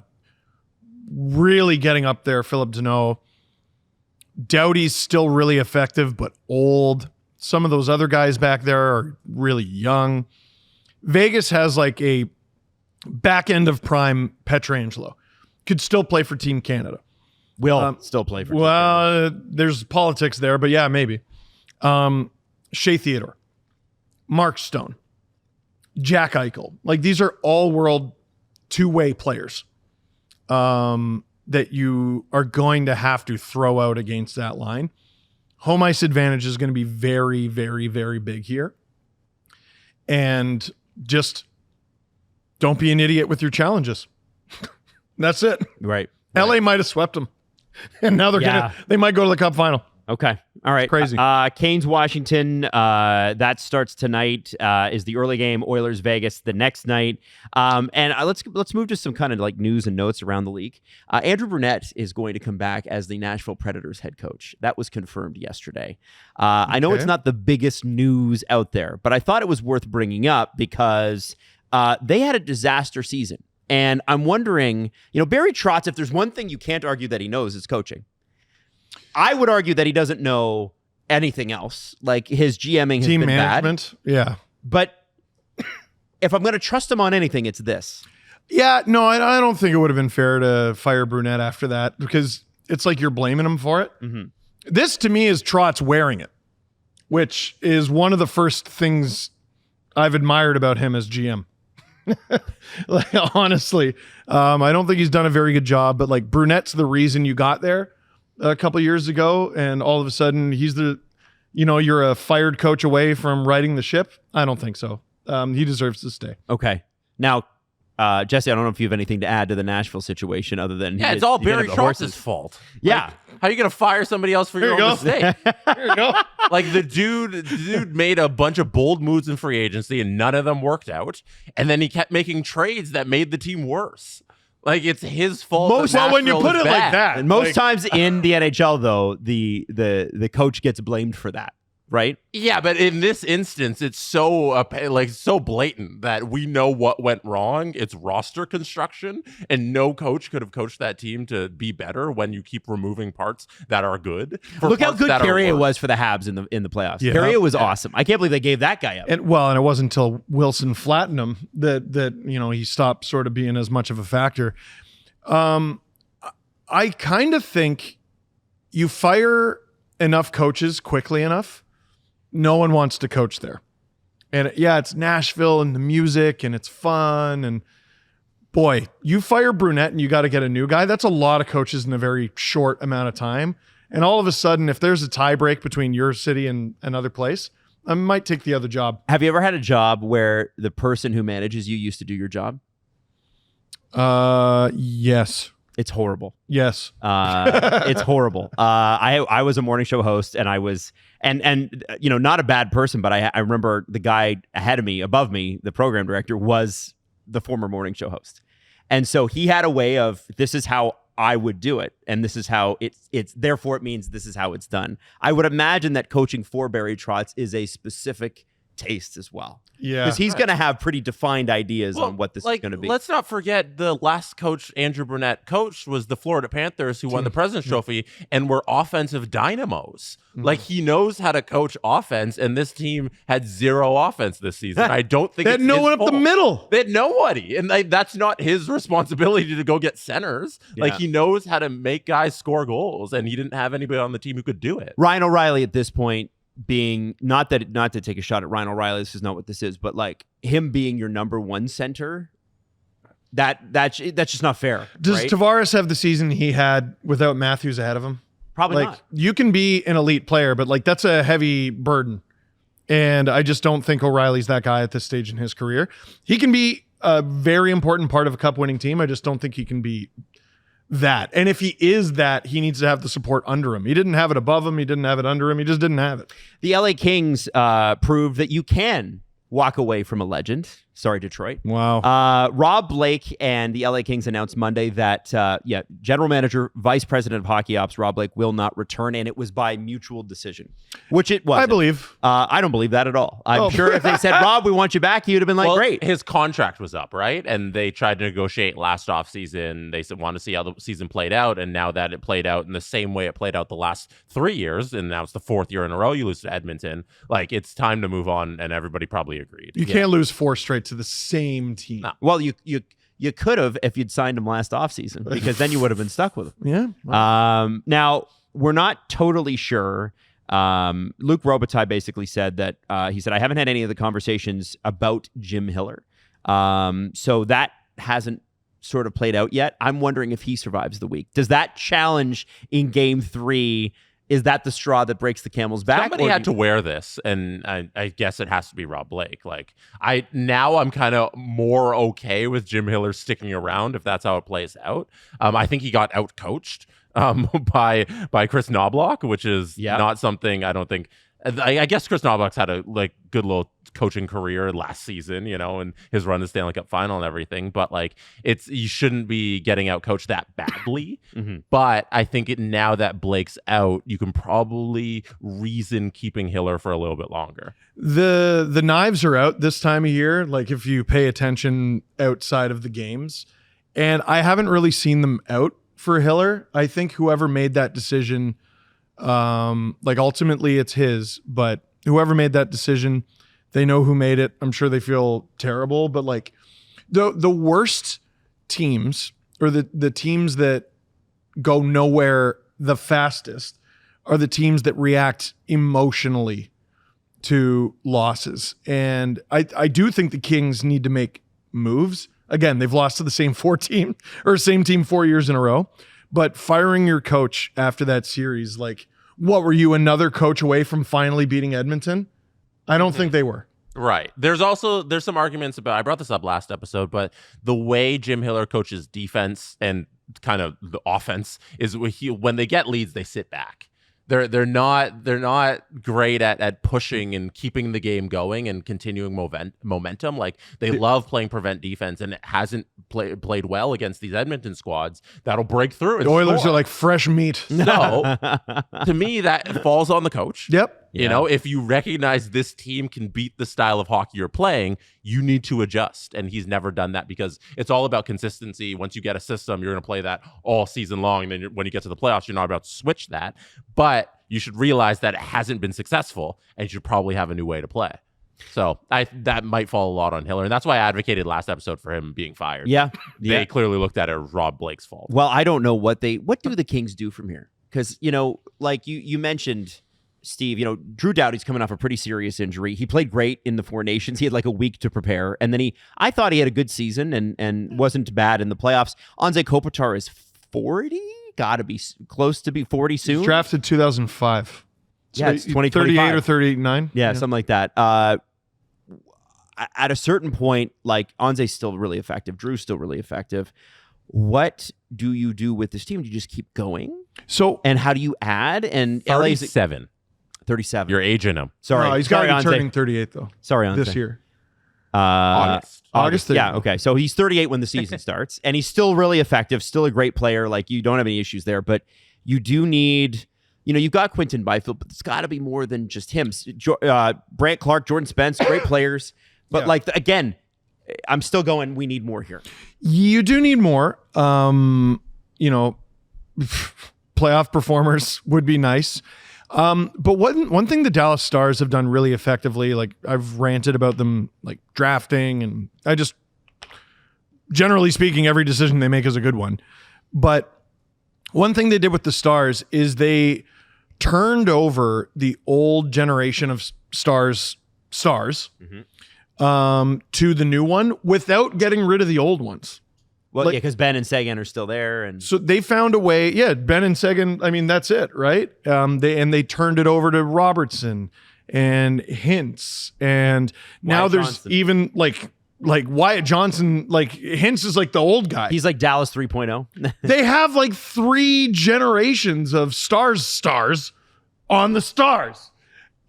really getting up there, Philip Deneau. Doughty's still really effective, but old. Some of those other guys back there are really young. Vegas has a back end of prime Pietrangelo. Could still play for Team Canada. Will still play for Team Canada. There's politics there, but yeah, maybe. Shea Theodore. Mark Stone. Jack Eichel. These are all world two-way players. That you are going to have to throw out against that line. Home ice advantage is going to be very, very, very big here. And just don't be an idiot with your challenges. That's it. Right. LA might have swept them. And now they might go to the Cup final. Okay. All right. It's crazy. Canes, Washington. That starts tonight. Is the early game. Oilers, Vegas the next night. And let's move to some kind of like news and notes around the league. Andrew Brunette is going to come back as the Nashville Predators head coach. That was confirmed yesterday. I know it's not the biggest news out there, but I thought it was worth bringing up because they had a disaster season. And I'm wondering, Barry Trotz, if there's one thing you can't argue that he knows, it's coaching. I would argue that he doesn't know anything else. Like his GMing has Team been management. bad. Yeah. But if I'm going to trust him on anything, it's this. Yeah, no, I don't think it would have been fair to fire Brunette after that because it's like you're blaming him for it. Mm-hmm. This to me is Trotz wearing it, which is one of the first things I've admired about him as GM. Like honestly, I don't think he's done a very good job, but like Brunette's the reason you got there a couple years ago, and all of a sudden he's you're a fired coach away from righting the ship. I don't think so. He deserves to stay. Okay. Now, Jesse, I don't know if you have anything to add to the Nashville situation other than it's all Barry Trotz's fault. Yeah. Like, how are you going to fire somebody else for your own mistake? There you go. Like the dude made a bunch of bold moves in free agency and none of them worked out. And then he kept making trades that made the team worse. Like it's his fault. When you put it like that. And most times in the NHL, though, the coach gets blamed for that, right? Yeah, but in this instance, it's so so blatant that we know what went wrong. It's roster construction, and no coach could have coached that team to be better when you keep removing parts that are good. Look how good Carrier was for the Habs in the playoffs. Yeah. Carrier was awesome. I can't believe they gave that guy up. And it wasn't until Wilson flattened him that he stopped sort of being as much of a factor. I kind of think you fire enough coaches quickly enough. No one wants to coach there. And it's Nashville and the music and it's fun. And boy, you fire Brunette and you got to get a new guy. That's a lot of coaches in a very short amount of time. And all of a sudden, if there's a tie break between your city and another place, I might take the other job. Have you ever had a job where the person who manages you used to do your job? Yes. It's horrible. Yes. It's horrible. I was a morning show host and I was, and not a bad person, but I remember the guy ahead of me, above me, the program director was the former morning show host. And so he had a way of, this is how I would do it. And this is how it's therefore it means this is how it's done. I would imagine that coaching for Barry Trotz is a specific taste as well. Yeah. Because he's going to have pretty defined ideas on what this is going to be. Let's not forget the last coach Andrew Brunette coached was the Florida Panthers who won the President's Trophy and were offensive dynamos. Mm-hmm. Like he knows how to coach offense, and this team had zero offense this season. I don't think they had no one up the middle. They had nobody. And that's not his responsibility to go get centers. Yeah. Like he knows how to make guys score goals, and he didn't have anybody on the team who could do it. Ryan O'Reilly at this point being not to take a shot at Ryan O'Reilly, this is not what this is, but like him being your number one center, that's just not fair. Does right? Tavares have the season he had without Matthews ahead of him? Probably like, not. You can be an elite player, but like that's a heavy burden. And I just don't think O'Reilly's that guy at this stage in his career. He can be a very important part of a cup winning team. I just don't think he can be that. And if he is that, he needs to have the support under him. He didn't have it above him. He didn't have it under him. He just didn't have it. The LA Kings proved that you can walk away from a legend. Sorry, Detroit. Wow. Rob Blake and the LA Kings announced Monday that, General Manager, Vice President of Hockey Ops, Rob Blake, will not return, and it was by mutual decision, which it was. I believe. I don't believe that at all. I'm sure if they said, Rob, we want you back, he would have been like, great. His contract was up, right? And they tried to negotiate last offseason. They said, want to see how the season played out, and now that it played out in the same way it played out the last 3 years, and now it's the fourth year in a row you lose to Edmonton, like, it's time to move on, and everybody probably agreed. You can't lose 4 straight to the same team. No. Well, you could have if you'd signed him last offseason, because then you would have been stuck with him. Yeah. Wow. Now, we're not totally sure. Luke Robitaille basically said that he said, I haven't had any of the conversations about Jim Hiller. So that hasn't sort of played out yet. I'm wondering if he survives the week. Does that challenge in game 3, is that the straw that breaks the camel's back? Somebody had to wear this, and I guess it has to be Rob Blake. Like I'm kind of more okay with Jim Hiller sticking around if that's how it plays out. I think he got out-coached by Chris Knobloch, which is not something I don't think. I guess Chris Knobloch's had a good little coaching career last season, and his run to the Stanley Cup final and everything. But you shouldn't be getting out coached that badly. But I think now that Blake's out, you can probably reason keeping Hiller for a little bit longer. The knives are out this time of year. If you pay attention outside of the games, and I haven't really seen them out for Hiller. I think whoever made that decision. Ultimately it's his, but whoever made that decision, they know who made it. I'm sure they feel terrible, but the worst teams or the teams that go nowhere the fastest are the teams that react emotionally to losses. And I do think the Kings need to make moves. Again, they've lost to the same same team 4 years in a row. But firing your coach after that series, what were you, another coach away from finally beating Edmonton? I don't think they were. Right. There's some arguments about, I brought this up last episode, but the way Jim Hiller coaches defense and kind of the offense is when they get leads, they sit back. They're not great at pushing and keeping the game going and continuing momentum. They love playing prevent defense, and it hasn't played well against these Edmonton squads that'll break through. The Oilers are like fresh meat. So to me, that falls on the coach. Yep. If you recognize this team can beat the style of hockey you're playing, you need to adjust. And he's never done that because it's all about consistency. Once you get a system, you're going to play that all season long. And then when you get to the playoffs, you're not about to switch that. But you should realize that it hasn't been successful and you should probably have a new way to play. So that might fall a lot on Hiller. And that's why I advocated last episode for him being fired. Yeah. They clearly looked at it as Rob Blake's fault. Well, I don't know what do the Kings do from here? Because, you mentioned, Steve, Drew Doughty's coming off a pretty serious injury. He played great in the Four Nations. He had a week to prepare. And then I thought he had a good season and wasn't bad in the playoffs. Anze Kopitar is 40? Got to be close to be 40 soon. He's drafted 2005. So yeah, it's 2025. 38 or 39. Yeah, something like that. At a certain point, Anze's still really effective. Drew's still really effective. What do you do with this team? Do you just keep going? And how do you add? And 37. 37. You're aging him. Sorry. No, he's got to be turning 38, though. Sorry, Anze. This year. August. Yeah, okay. So he's 38 when the season starts, and he's still really effective, still a great player. You don't have any issues there, but you do need, you've got Quinton Byfield, but it's got to be more than just him. Brant Clark, Jordan Spence, great players. But again, I'm still going, we need more here. You do need more. Playoff performers would be nice. But one thing the Dallas Stars have done really effectively, I've ranted about them drafting, and I just, generally speaking, every decision they make is a good one. But one thing they did with the Stars is they turned over the old generation of stars to the new one without getting rid of the old ones. Well, because Ben and Seguin are still there, and so they found a way. Yeah, Ben and Seguin. I mean, that's it, right? They turned it over to Robertson and Hintz, and now Wyatt there's Johnson. even like Wyatt Johnson. Hintz is the old guy. He's like Dallas 3.0. They have 3 generations of stars on the Stars.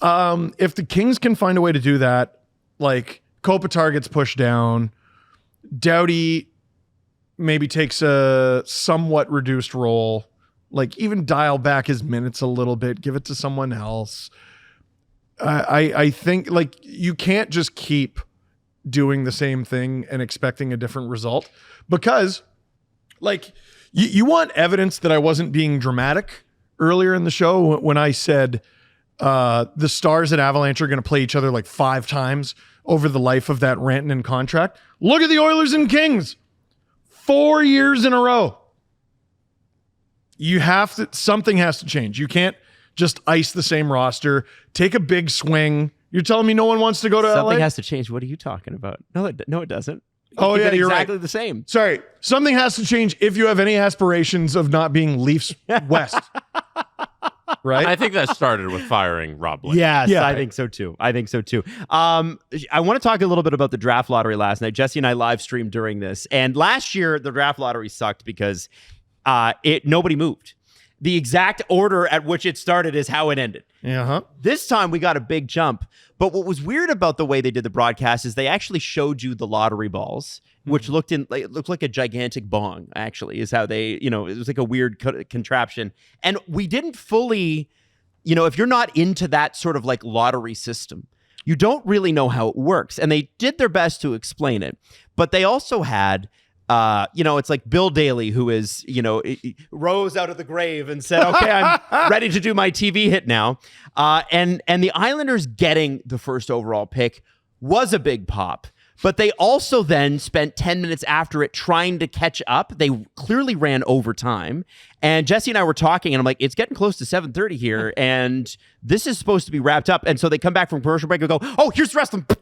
If the Kings can find a way to do that, Kopitar gets pushed down, Doughty maybe takes a somewhat reduced role, even dial back his minutes a little bit, give it to someone else. I think you can't just keep doing the same thing and expecting a different result, because you want evidence that I wasn't being dramatic earlier in the show when I said the Stars and Avalanche are going to play each other 5 times over the life of that Rantanen contract. Look at the Oilers and Kings. 4 years in a row. Something has to change. You can't just ice the same roster, take a big swing. You're telling me no one wants to go to LA? Something has to change. What are you talking about? No, it doesn't. Oh, yeah, you're exactly right. the same. Sorry. Something has to change if you have any aspirations of not being Leafs West. Right? I think that started with firing Rob Blake. Yes, Yeah. I think so too. I want to talk a little bit about the draft lottery last night. Jesse and I live streamed during this. And last year, the draft lottery sucked because nobody moved. the exact order at which it started is how it ended. Uh-huh. This time we got a big jump. But what was weird about the way they did the broadcast is they actually showed you the lottery balls, which looked like a gigantic bong, actually, is how they, it was like a weird contraption. And we didn't fully, if you're not into that sort of like lottery system, you don't really know how it works. And they did their best to explain it. But they also had, it's like Bill Daly, who is, rose out of the grave and said, okay, I'm ready to do my TV hit now. And the Islanders getting the first overall pick was a big pop. But they also then spent 10 minutes after it trying to catch up. They clearly ran overtime. And Jesse and I were talking, and I'm like, it's getting close to 7:30 here, and this is supposed to be wrapped up. And so they come back from commercial break and go, oh, here's the rest of them.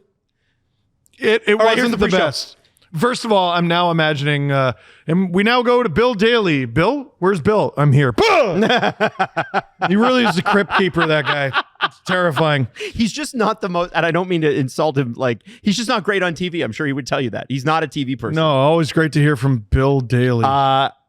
It wasn't the best. First of all, I'm now imagining, and we now go to Bill Daly. Bill? Where's Bill? I'm here. He really is the crypt keeper, that guy. It's terrifying. He's just not the most, and I don't mean to insult him, like, he's just not great on TV. I'm sure he would tell you that. He's not a TV person. No, always great to hear from Bill Daly.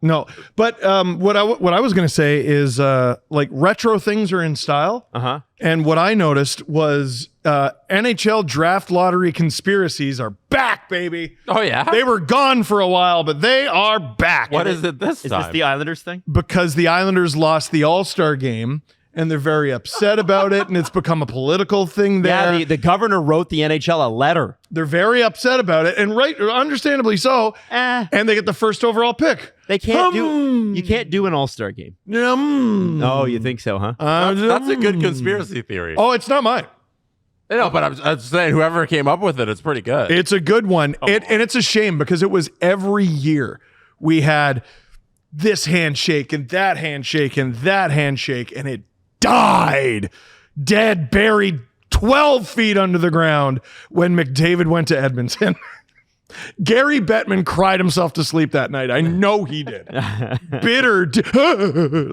No, but what I was going to say is like retro things are in style. Uh-huh. And what I noticed was NHL draft lottery conspiracies are back, baby. Oh, yeah? They were gone for a while, but they are back. What is it this time? Is this the Islanders thing? Because the Islanders lost the All-Star game, and they're very upset about it, and it's become a political thing there. Yeah, the governor wrote the NHL a letter. They're very upset about it, and understandably so. And they get the first overall pick. They can't you can't do an All-Star game. Oh, you think so, huh? That's a good conspiracy theory. Oh, it's not mine. No, but I'm saying whoever came up with it, it's pretty good. It's a good one. And it's a shame because it was every year we had this handshake and that handshake and that handshake, and it died, dead, buried 12 feet under the ground when McDavid went to Edmonton. Gary Bettman cried himself to sleep that night. I know he did. Bitter,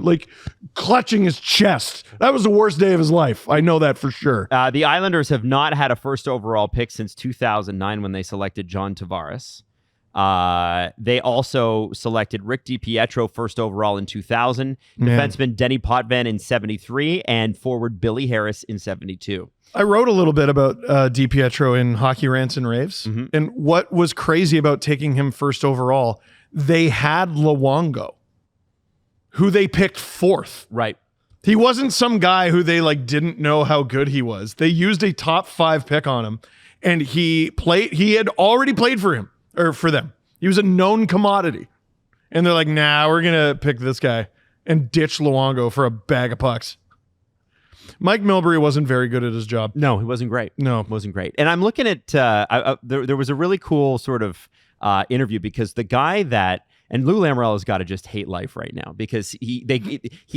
like clutching his chest. That was the worst day of his life. I know that for sure. The Islanders have not had a first overall pick since 2009 when they selected John Tavares. They also selected Rick DiPietro first overall in 2000, defenseman Denny Potvin in 73, and forward Billy Harris in 72. I wrote a little bit about DiPietro in Hockey Rants and Raves, and what was crazy about taking him first overall, they had Luongo, who they picked fourth. Right. He wasn't some guy who they didn't know how good he was. They used a top 5 pick on him, and he had already played for him. Or for them. He was a known commodity. And they're like, nah, we're going to pick this guy and ditch Luongo for a bag of pucks. Mike Milbury wasn't very good at his job. No, he wasn't great. No. Wasn't great. And I'm looking at, there was a really cool sort of interview because the guy that, and Lou Lamoriello's got to just hate life right now because he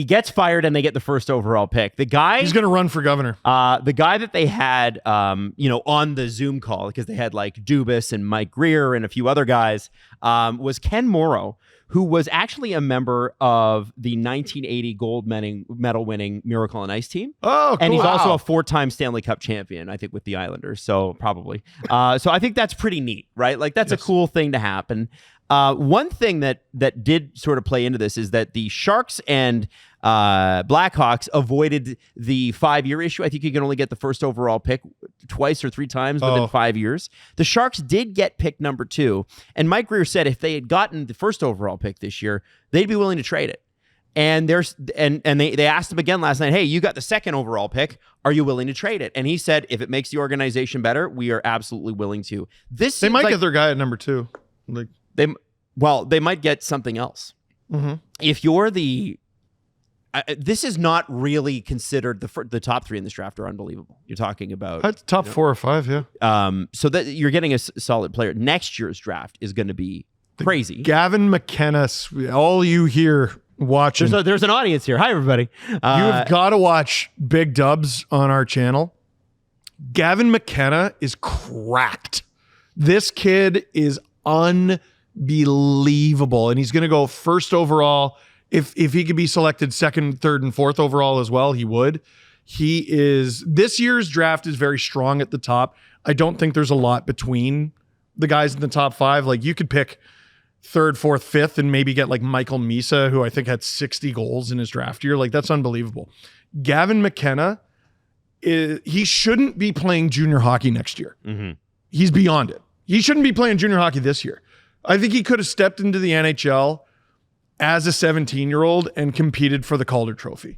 gets fired and they get the first overall pick. The guy he's going to run for governor. The guy that they had, on the Zoom call because they had like Dubas and Mike Greer and a few other guys, was Ken Morrow, who was actually a member of the 1980 gold medal winning Miracle on Ice team. Oh, cool. And he's also a 4-time Stanley Cup champion, I think, with the Islanders. So probably. So I think that's pretty neat, right? Like that's a cool thing to happen. One thing that did sort of play into this is that the Sharks and Blackhawks avoided the 5-year issue. I think you can only get the first overall pick twice or 3 times within 5 years. The Sharks did get pick number 2, and Mike Greer said if they had gotten the first overall pick this year, they'd be willing to trade it. And they asked him again last night, hey, you got the second overall pick. Are you willing to trade it? And he said, if it makes the organization better, we are absolutely willing to. They might get their guy at number 2. They might get something else. Mm-hmm. If you're this is not really considered the top 3 in this draft are unbelievable. You're talking about that's top 4 or 5, yeah. So that you're getting a solid player. Next year's draft is going to be crazy. Gavin McKenna, all you here watching. There's an audience here. Hi, everybody. You've got to watch Big Dubs on our channel. Gavin McKenna is cracked. This kid is unbelievable, and he's going to go first overall. If he could be selected second, third, and fourth overall as well, he would. This year's draft is very strong at the top. I don't think there's a lot between the guys in the top 5. Like you could pick third, fourth, fifth, and maybe get like Michael Misa, who I think had 60 goals in his draft year. Like, that's unbelievable. Gavin McKenna, he shouldn't be playing junior hockey next year. Mm-hmm. He's beyond it. He shouldn't be playing junior hockey this year. I think he could have stepped into the NHL as a 17-year-old and competed for the Calder Trophy.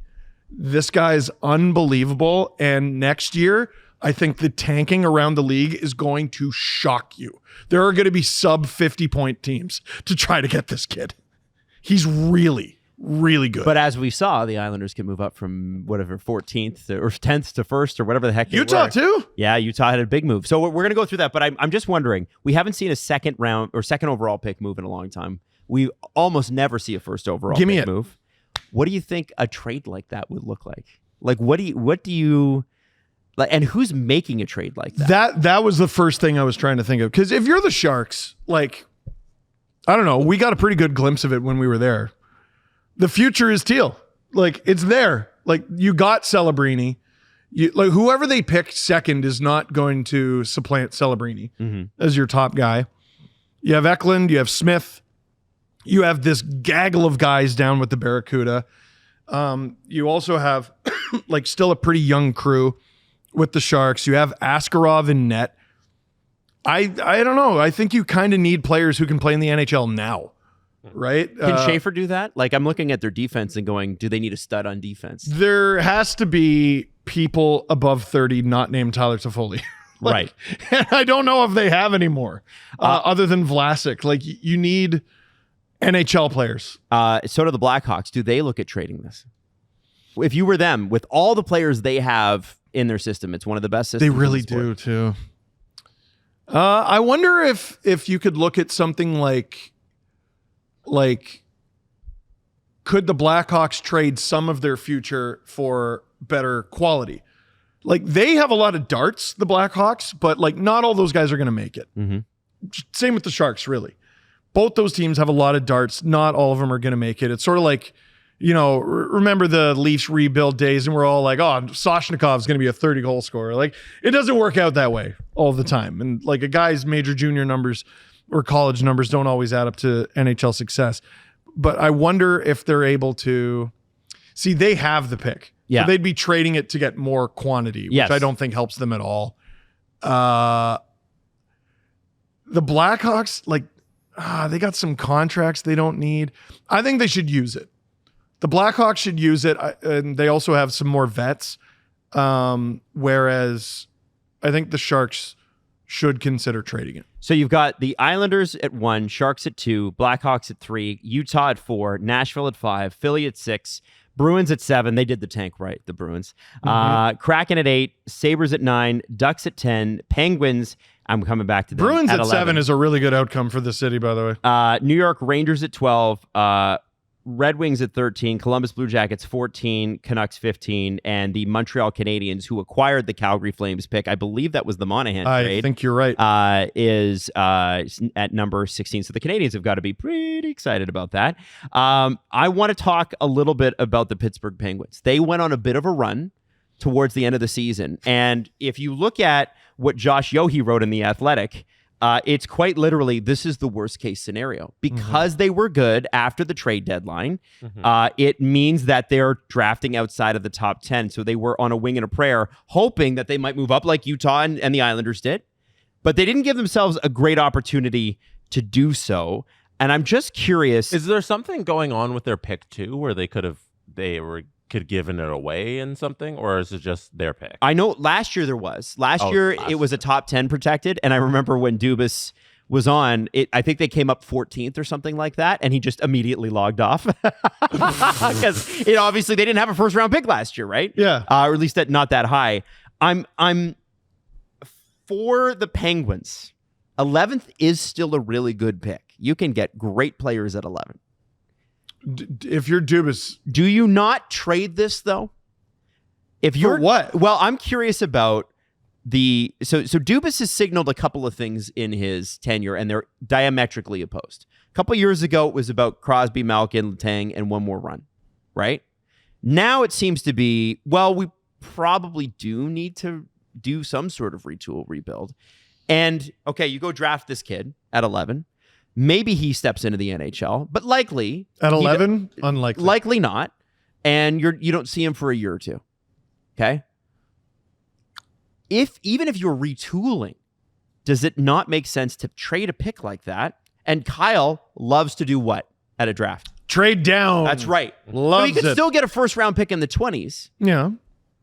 This guy's unbelievable. And next year, I think the tanking around the league is going to shock you. There are going to be sub 50-point teams to try to get this kid. He's really, really good. But as we saw, the Islanders can move up from whatever 14th or 10th to 1st or whatever the heck. Utah too? Yeah, Utah had a big move. So we're going to go through that. But I'm just wondering, we haven't seen a second round or second overall pick move in a long time. We almost never see a first overall pick move. What do you think a trade like that would look like? Like, what do you like, and who's making a trade like that? That was the first thing I was trying to think of. Because if you're the Sharks, like, I don't know, we got a pretty good glimpse of it when we were there. The future is teal. Like, it's there. Like, you got Celebrini. Like, whoever they pick second is not going to supplant Celebrini as your top guy. You have Eklund, you have Smith, you have this gaggle of guys down with the Barracuda. You also have like still a pretty young crew with the Sharks. You have Askarov in net. I don't know. I think you kind of need players who can play in the NHL now, right? Can Schaefer do that? Like, I'm looking at their defense and going, do they need a stud on defense? There has to be people above 30 not named Tyler Toffoli. Right. And I don't know if they have anymore other than Vlasic. Like, you need NHL players. So do the Blackhawks. Do they look at trading this? If you were them, with all the players they have in their system, it's one of the best systems. They really do too. I wonder if you could look at something like could the Blackhawks trade some of their future for better quality? Like, they have a lot of darts, the Blackhawks, but like not all those guys are going to make it. Mm-hmm. Same with the Sharks, really. Both those teams have a lot of darts. Not all of them are going to make it. It's sort of like, you know, remember the Leafs rebuild days and we're all like, oh, Soshnikov's going to be a 30-goal scorer. Like, it doesn't work out that way all the time. And like, a guy's major junior numbers or college numbers don't always add up to NHL success. But I wonder if they're able to see, they have the pick. Yeah. So they'd be trading it to get more quantity, which I don't think helps them at all. The Blackhawks, like, they got some contracts they don't need. I think they should use it. The Blackhawks should use it, and they also have some more vets. Whereas I think the Sharks should consider trading it. So you've got the Islanders at 1, Sharks at 2, Blackhawks at 3, Utah at 4, Nashville at 5, Philly at 6, Bruins at 7. They did the tank right, the Bruins. Kraken at 8, Sabres at 9, Ducks at 10, Penguins. I'm coming back to them. Bruins at 11. 7 is a really good outcome for the city, by the way. New York Rangers at 12, Red Wings at 13, Columbus Blue Jackets 14, Canucks 15, and the Montreal Canadiens, who acquired the Calgary Flames pick, I believe that was the Monahan trade. I think you're right. Is at number 16. So the Canadiens have got to be pretty excited about that. I want to talk a little bit about the Pittsburgh Penguins. They went on a bit of a run towards the end of the season. And if you look at what Josh Yohe wrote in The Athletic, it's quite literally, this is the worst case scenario. Because they were good after the trade deadline, it means that they're drafting outside of the top 10. So they were on a wing and a prayer, hoping that they might move up like Utah and the Islanders did. But they didn't give themselves a great opportunity to do so. And I'm just curious. Is there something going on with their pick too, where they could given it away in something, or is it just their pick? I know last year there was. Last year it was a top 10 protected, and I remember when Dubas was on, I think they came up 14th or something like that, and he just immediately logged off. Because obviously they didn't have a first round pick last year, right? Yeah. Or at least not that high. I'm for the Penguins. 11th is still a really good pick. You can get great players at 11. If you're Dubas, do you not trade this though? If you're what? Well, I'm curious about so Dubas has signaled a couple of things in his tenure, and they're diametrically opposed. A couple of years ago, it was about Crosby, Malkin, Letang, and one more run, right? Now it seems to be, well, we probably do need to do some sort of retool rebuild. And okay, you go draft this kid at 11. Maybe he steps into the NHL, but likely At 11, unlikely. Likely not. And you don't see him for a year or two. Okay. Even if you're retooling, does it not make sense to trade a pick like that? And Kyle loves to do what at a draft? Trade down. That's right. Loves so he could it. still get a first round pick in the 20s. Yeah.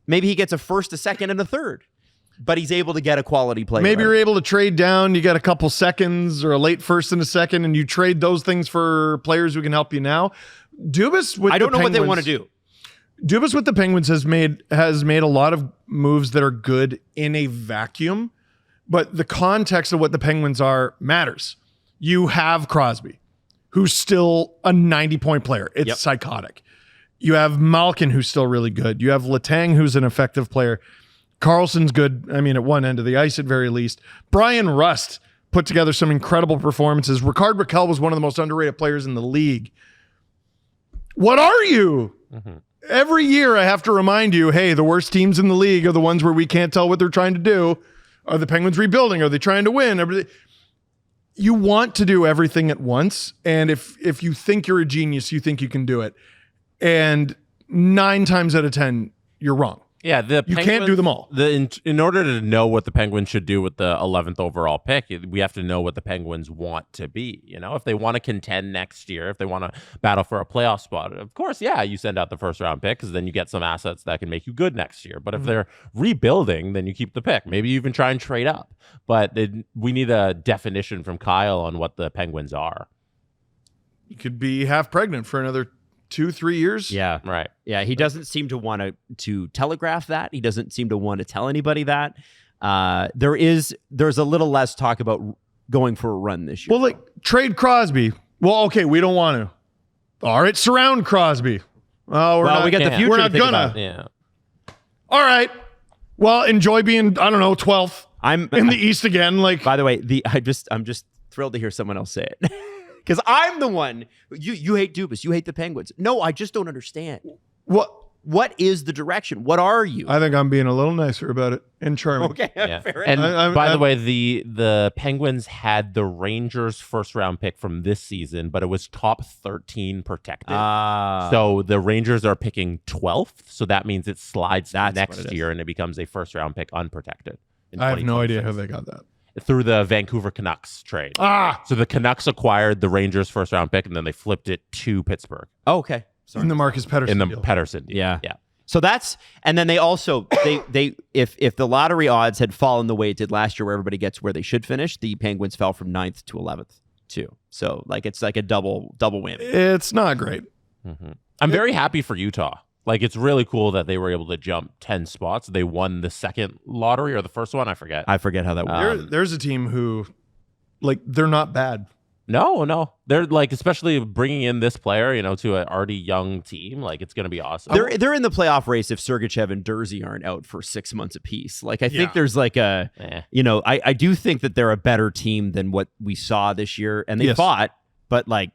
Maybe he gets a first, a second, and a third. But he's able to get a quality player. Maybe you're able to trade down. You got a couple seconds or a late first and a second, and you trade those things for players who can help you now. Dubas with I don't the know Penguins, what they want to do. Dubas with the Penguins has made a lot of moves that are good in a vacuum, but the context of what the Penguins are matters. You have Crosby, who's still a 90-point player. It's psychotic. You have Malkin, who's still really good. You have Letang, who's an effective player. Carlson's good, I mean, at one end of the ice at very least. Brian Rust put together some incredible performances. Ricard Raquel was one of the most underrated players in the league. What are you? Mm-hmm. Every year I have to remind you, hey, the worst teams in the league are the ones where we can't tell what they're trying to do. Are the Penguins rebuilding? Are they trying to win? You want to do everything at once. And if you think you're a genius, you think you can do it. And 9 times out of 10, you're wrong. Yeah, you can't do them all. In order to know what the Penguins should do with the 11th overall pick, we have to know what the Penguins want to be. You know, if they want to contend next year, if they want to battle for a playoff spot, of course, yeah, you send out the first round pick because then you get some assets that can make you good next year. But if they're rebuilding, then you keep the pick. Maybe you even try and trade up. But we need a definition from Kyle on what the Penguins are. You could be half pregnant for another 2-3 years. Yeah. Right. Yeah. He doesn't seem to want to telegraph that. He doesn't seem to want to tell anybody that. There's a little less talk about going for a run this year. Well, like trade Crosby. Well, okay, we don't want to. All right, surround Crosby. Oh, we got the future. We're not gonna. Yeah. All right. Well, enjoy being, I don't know, 12th. I'm in the East again. Like, by the way, I'm just thrilled to hear someone else say it. Because I'm the one. You hate Dubas. You hate the Penguins. No, I just don't understand. What is the direction? What are you? I think I'm being a little nicer about it and charming. Okay, yeah. Fair and enough. by the way, the Penguins had the Rangers' first round pick from this season, but it was top 13 protected. So the Rangers are picking 12th. So that means it slides next year and it becomes a first round pick unprotected. I have no idea how they got that. Through the Vancouver Canucks trade. So the Canucks acquired the Rangers' first round pick and then they flipped it to Pittsburgh. Oh, okay. Sorry. In the Marcus Pettersson deal. Pettersson deal. Yeah. Yeah. So that's, and then they also, if the lottery odds had fallen the way it did last year where everybody gets where they should finish, the Penguins fell from 9th to 11th too. So like, it's like a double whammy. It's not great. Mm-hmm. I'm very happy for Utah. Like, it's really cool that they were able to jump 10 spots. They won the second lottery or the first one. I forget how that worked. There's a team who, like, they're not bad. No. They're like, especially bringing in this player, to an already young team. Like, it's going to be awesome. They're in the playoff race if Sergachev and Durzi aren't out for 6 months apiece. Like, I think there's like I do think that they're a better team than what we saw this year. And they fought, but like,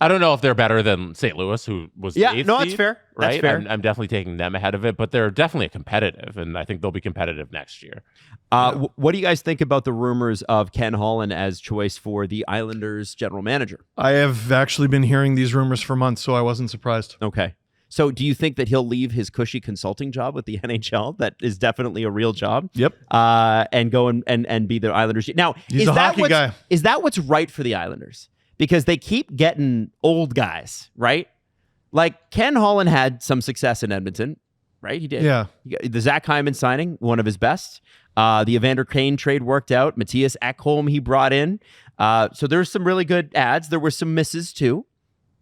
I don't know if they're better than St. Louis, who was the 8th that's seed, fair. Right? That's fair. I'm definitely taking them ahead of it, but they're definitely competitive, and I think they'll be competitive next year. What do you guys think about the rumors of Ken Holland as choice for the Islanders general manager? I have actually been hearing these rumors for months, so I wasn't surprised. Okay. So do you think that he'll leave his cushy consulting job with the NHL? That is definitely a real job. Yep. And go and be the Islanders. Now, he's a hockey guy. Is that what's right for the Islanders? Because they keep getting old guys, right? Like Ken Holland had some success in Edmonton, right? He did. Yeah. The Zach Hyman signing, one of his best. The Evander Kane trade worked out. Matthias Ekholm he brought in. So there's some really good ads. There were some misses too.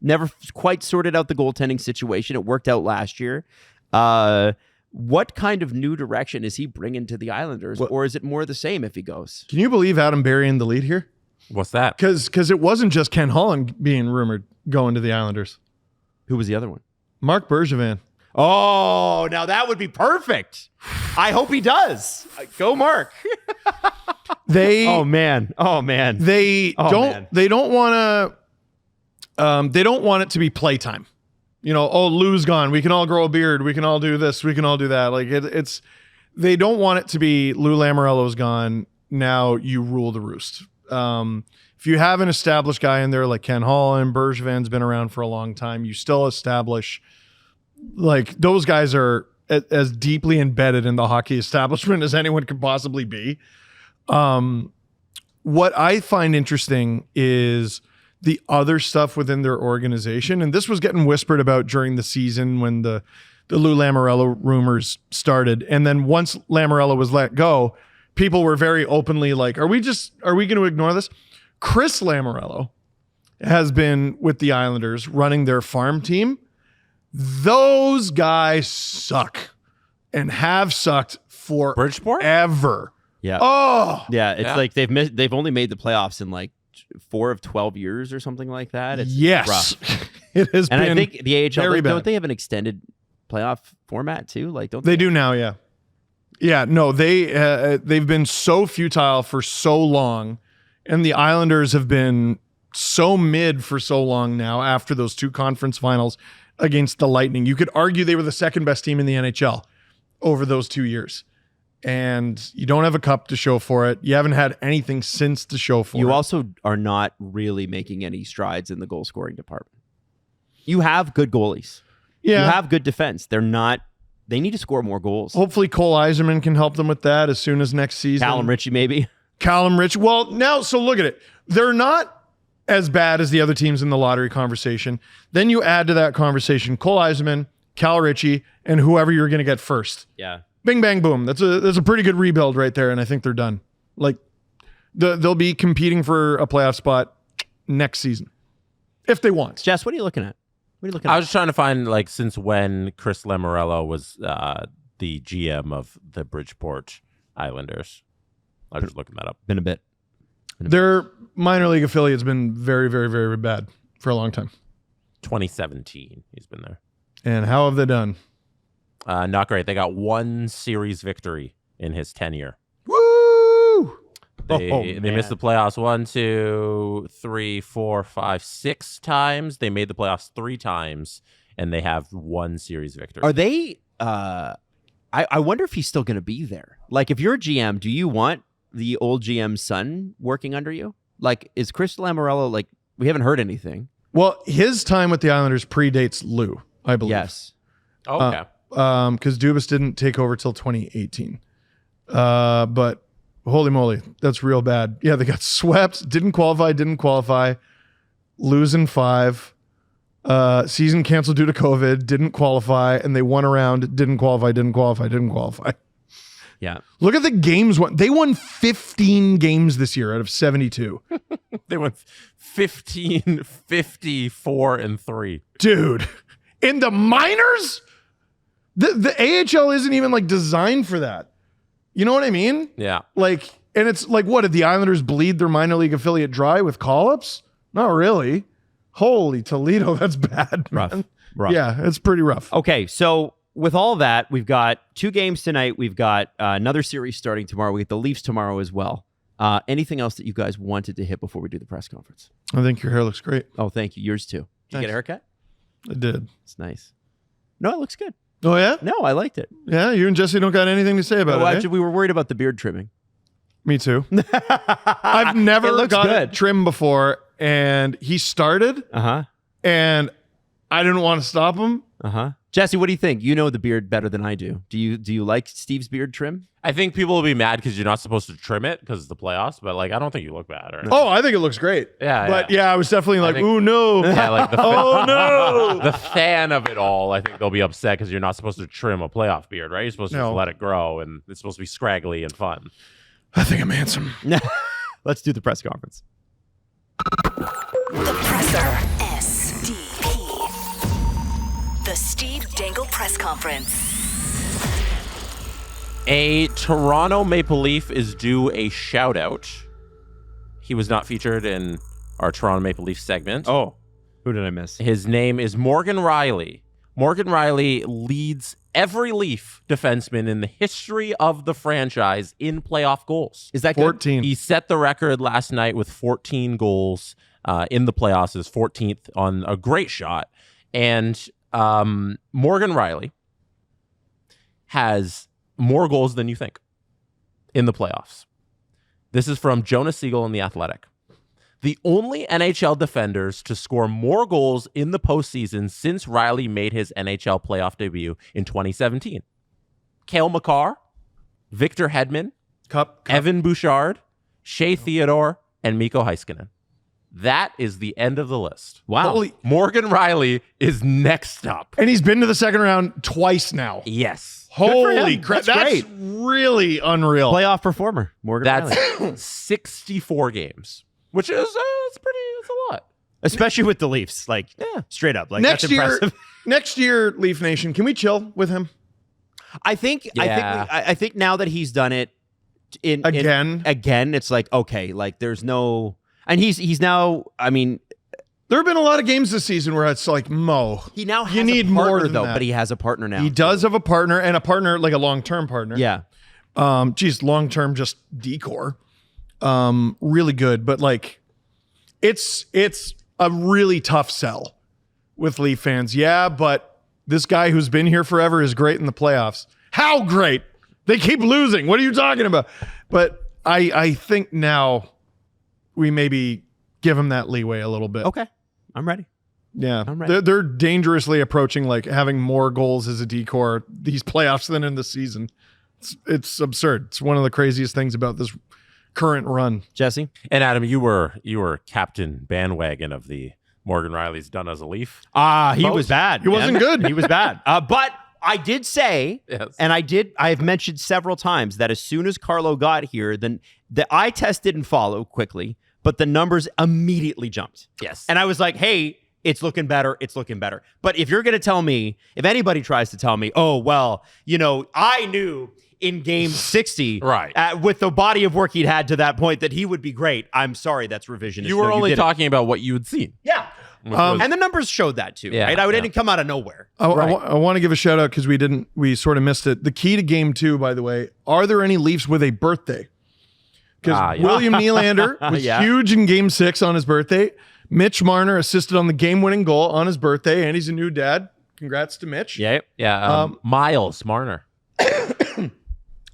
Never quite sorted out the goaltending situation. It worked out last year. What kind of new direction is he bringing to the Islanders? Or is it more the same if he goes? Can you believe Adam burying the lead here? What's that? Because it wasn't just Ken Holland being rumored going to the Islanders. Who was the other one? Mark Bergevin. Oh, now that would be perfect. I hope he does. Go, Mark. Oh man. They don't want it to be playtime. Lou's gone. We can all grow a beard. We can all do this. We can all do that. Like they don't want it to be Lou Lamoriello's gone. Now you rule the roost. If you have an established guy in there like Ken Hall and Bergevin's been around for a long time, you still establish, like, those guys are as deeply embedded in the hockey establishment as anyone could possibly be. What I find interesting is the other stuff within their organization. And this was getting whispered about during the season when the Lou Lamoriello rumors started. And then once Lamoriello was let go, people were very openly like, are we going to ignore this? Chris Lamoriello has been with the Islanders running their farm team. Those guys suck and have sucked for Bridgeport? ever. Yeah. Oh, Yeah, it's like they've only made the playoffs in like 4 of 12 years or something like that. It's yes. rough. It has And been I think the AHL, very don't bad. they have an extended playoff format too? Like, don't They do now, yeah. Yeah, no, they've been so futile for so long, and the Islanders have been so mid for so long now after those 2 conference finals against the Lightning. You could argue they were the second best team in the NHL over those 2 years. And you don't have a cup to show for it. You haven't had anything since to show for it. You also are not really making any strides in the goal scoring department. You have good goalies. Yeah. You have good defense. They need to score more goals. Hopefully Cole Eiserman can help them with that as soon as next season. Callum Ritchie, maybe. Callum Ritchie. Well, now, so look at it. They're not as bad as the other teams in the lottery conversation. Then you add to that conversation Cole Eiserman, Cal Ritchie, and whoever you're going to get first. Yeah. Bing, bang, boom. That's a pretty good rebuild right there, and I think they're done. Like, they'll be competing for a playoff spot next season, if they want. Jess, what are you looking at? What are you looking I at? was just trying to find, like, since when Chris Lamoriello was the GM of the Bridgeport Islanders. I was just looking that up. Been a bit. Their minor league affiliate's been very, very, very bad for a long time. 2017, he's been there. And how have they done? Not great. They got 1 series victory in his tenure. Woo! They missed the playoffs 1, 2, 3, 4, 5, 6 times. They made the playoffs 3 times, and they have 1 series victory. Are they? I wonder if he's still going to be there. Like, if you're a GM, do you want the old GM's son working under you? Like, is Chris Lamoriello, like, we haven't heard anything. Well, his time with the Islanders predates Lou, I believe. Yes. Oh, okay. Because Dubas didn't take over till 2018. But holy moly, that's real bad. Yeah, they got swept, didn't qualify, losing 5. Season canceled due to COVID, didn't qualify, and they won a round, didn't qualify. Yeah. Look at the games won. They won 15 games this year out of 72. They went 15, 54, and 3. Dude, in the minors? The AHL isn't even like designed for that. You know what I mean? Yeah. Like, and it's like, what, did the Islanders bleed their minor league affiliate dry with call-ups? Not really. Holy Toledo, that's bad, man. Rough. Yeah, it's pretty rough. Okay, so with all that, we've got 2 games tonight. We've got another series starting tomorrow. We get the Leafs tomorrow as well. Anything else that you guys wanted to hit before we do the press conference? I think your hair looks great. Oh, thank you. Yours too. Did you Thanks. get a haircut? I did. It's nice. No, it looks good. Oh, yeah? No, I liked it. Yeah, you and Jesse don't got anything to say about Well, it, actually, we were worried about the beard trimming. Me too. I've never It looks got good. it trimmed before, and he started, Uh-huh. and I didn't want to stop him. Uh-huh. Jesse, what do you think? You know the beard better than I do. Do you like Steve's beard trim? I think people will be mad because you're not supposed to trim it because it's the playoffs, but like I don't think you look bad. Or Oh, I think it looks great. Yeah, But yeah. I was definitely like, think- ooh, no. yeah, like the Oh, no. the fan of it all. I think they'll be upset because you're not supposed to trim a playoff beard, right? You're supposed to No. just let it grow, and it's supposed to be scraggly and fun. I think I'm handsome. Let's do the press conference. The Presser. SDP. The Steve Dangle Press Conference. A Toronto Maple Leaf is due a shout out. He was not featured in our Toronto Maple Leaf segment. Oh, who did I miss? His name is Morgan Riley. Morgan Riley leads every Leaf defenseman in the history of the franchise in playoff goals. Is that good? 14. He set the record last night with 14 goals in the playoffs, his 14th on a great shot. And Morgan Riley has more goals than you think in the playoffs. This is from Jonas Siegel in The Athletic. The only NHL defenders to score more goals in the postseason since Riley made his NHL playoff debut in 2017. Cale Makar, Victor Hedman, Cup. Evan Bouchard, Shea Theodore, and Mikko Heiskanen. That is the end of the list. Wow. Morgan Riley is next up. And he's been to the second round twice now. Yes. Holy crap. That's That's great. really unreal. Playoff performer, Morgan Riley. That's 64 games, which is it's a lot. Especially with the Leafs. Like, straight up. Like, next that's year, impressive. next year, Leaf Nation, can we chill with him? I think now that he's done it again, it's like, okay, like there's no, and he's now, I mean, there have been a lot of games this season where it's like, Mo, he now has you need a partner more than though, that. but he has a partner now. He does have a partner, and a partner like a long-term partner. Yeah. Long-term just decor. Really good, but like it's a really tough sell with Leaf fans. Yeah, but this guy who's been here forever is great in the playoffs. How great? They keep losing. What are you talking about? But I think now we maybe give him that leeway a little bit. Okay. I'm ready. Yeah. I'm ready. They're dangerously approaching like having more goals as a decor these playoffs than in the season. It's absurd. It's one of the craziest things about this current run. Jesse? And Adam, you were captain bandwagon of the Morgan Riley's done as a Leaf. He was bad. He wasn't good. He was bad. But I did say, Yes. and I have mentioned several times that as soon as Carlo got here, then the eye test didn't follow quickly, but the numbers immediately jumped. Yes. And I was like, hey, it's looking better. It's looking better. But if you're going to tell me, if anybody tries to tell me, oh, well, I knew in game 60, right, with the body of work he'd had to that point that he would be great. I'm sorry, that's revisionist. You were No, only didn't. talking about what you had seen. Yeah. And the numbers showed that too, Yeah, right? I yeah. didn't come out of nowhere. I want to give a shout out because we sort of missed it. The key to game 2, by the way, are there any Leafs with a birthday? Because yeah. William Nylander was huge in game 6 on his birthday. Mitch Marner assisted on the game-winning goal on his birthday, and he's a new dad. Congrats to Mitch. Yeah. Miles Marner.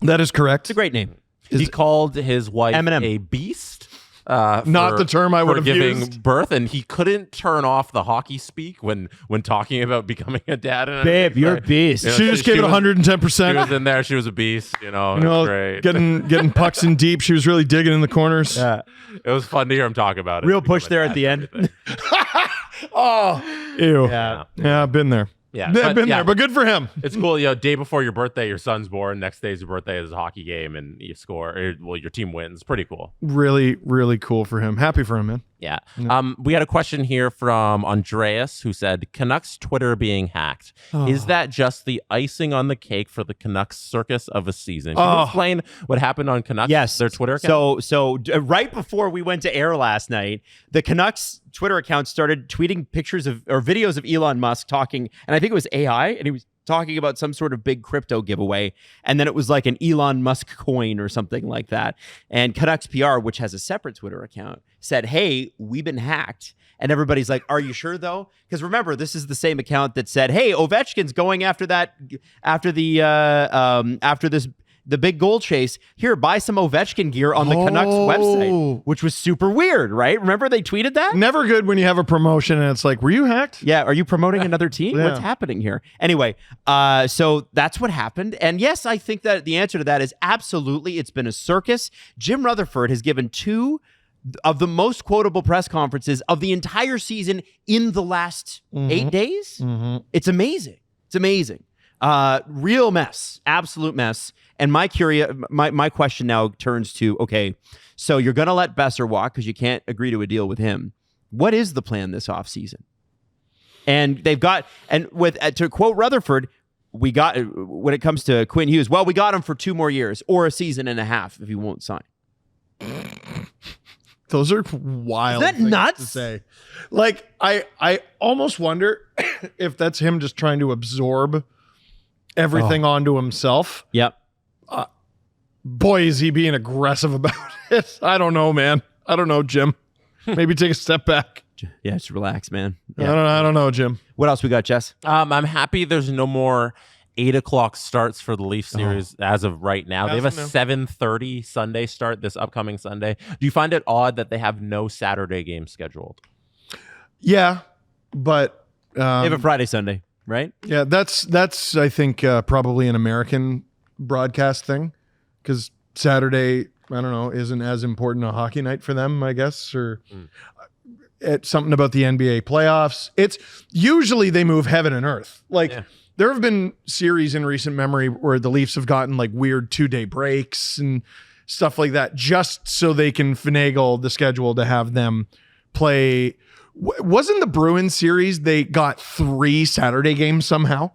That is correct. It's a great name. He called his wife Eminem. a beast. Not the term I would for have giving used. birth, and he couldn't turn off the hockey speak when talking about becoming a dad. And Babe, everything. you're a beast. You know, She just gave it was- 110%. She was in there. She was a beast. It was great. Getting pucks in deep. She was really digging in the corners. Yeah. It was fun to hear him talk about it. Real push there at the end. Ew. Yeah. Yeah, I've been there. Yeah, I've been there, but good for him. It's cool. Day before your birthday, your son's born. Next day's your birthday is a hockey game, and you score. Your team wins. Pretty cool. Really, really cool for him. Happy for him, man. Yeah. We had a question here from Andreas who said, Canucks Twitter being hacked. Is that just the icing on the cake for the Canucks circus of a season? Can you explain what happened on Canucks, their Twitter account? So right before we went to air last night, the Canucks Twitter account started tweeting pictures of or videos of Elon Musk talking, and I think it was AI, and he was talking about some sort of big crypto giveaway, and then it was like an Elon Musk coin or something like that. And Canucks PR, which has a separate Twitter account, said, hey, we've been hacked. And everybody's like, are you sure though? Because remember, this is the same account that said, hey, Ovechkin's going after the big goal chase. Here, buy some Ovechkin gear on the Canucks website, which was super weird, right? Remember they tweeted that? Never good when you have a promotion and it's like, were you hacked? Yeah, are you promoting another team? Yeah. What's happening here? Anyway, so that's what happened. And yes, I think that the answer to that is absolutely. It's been a circus. Jim Rutherford has given 2 of the most quotable press conferences of the entire season in the last 8 days. Mm-hmm. It's amazing. It's amazing. Real mess, absolute mess. And my question now turns to, okay, so you're going to let Besser walk because you can't agree to a deal with him. What is the plan this offseason? And they've got, and with, to quote Rutherford, we got, when it comes to Quinn Hughes, well, we got him for 2 more years or a season and a half if he won't sign. Those are wild. Isn't that things nuts? to say. Like, I almost wonder if that's him just trying to absorb everything onto himself. Yep. Boy, is he being aggressive about it. I don't know, man. I don't know, Jim. Maybe take a step back. Yeah, just relax, man. Yeah. I don't know, Jim. What else we got, Jess? I'm happy there's no more 8:00 starts for the Leaf series as of right now. They have a 7:30 Sunday start this upcoming Sunday. Do you find it odd that they have no Saturday game scheduled? Yeah, but They have a Friday, Sunday, right? yeah, that's I think probably an American broadcast thing, because Saturday, I don't know, isn't as important a hockey night for them, I guess, or it's something about the NBA playoffs. It's usually they move heaven and earth. Like there have been series in recent memory where the Leafs have gotten like weird 2-day breaks and stuff like that, just so they can finagle the schedule to have them play. Wasn't the Bruins series, they got 3 Saturday games somehow?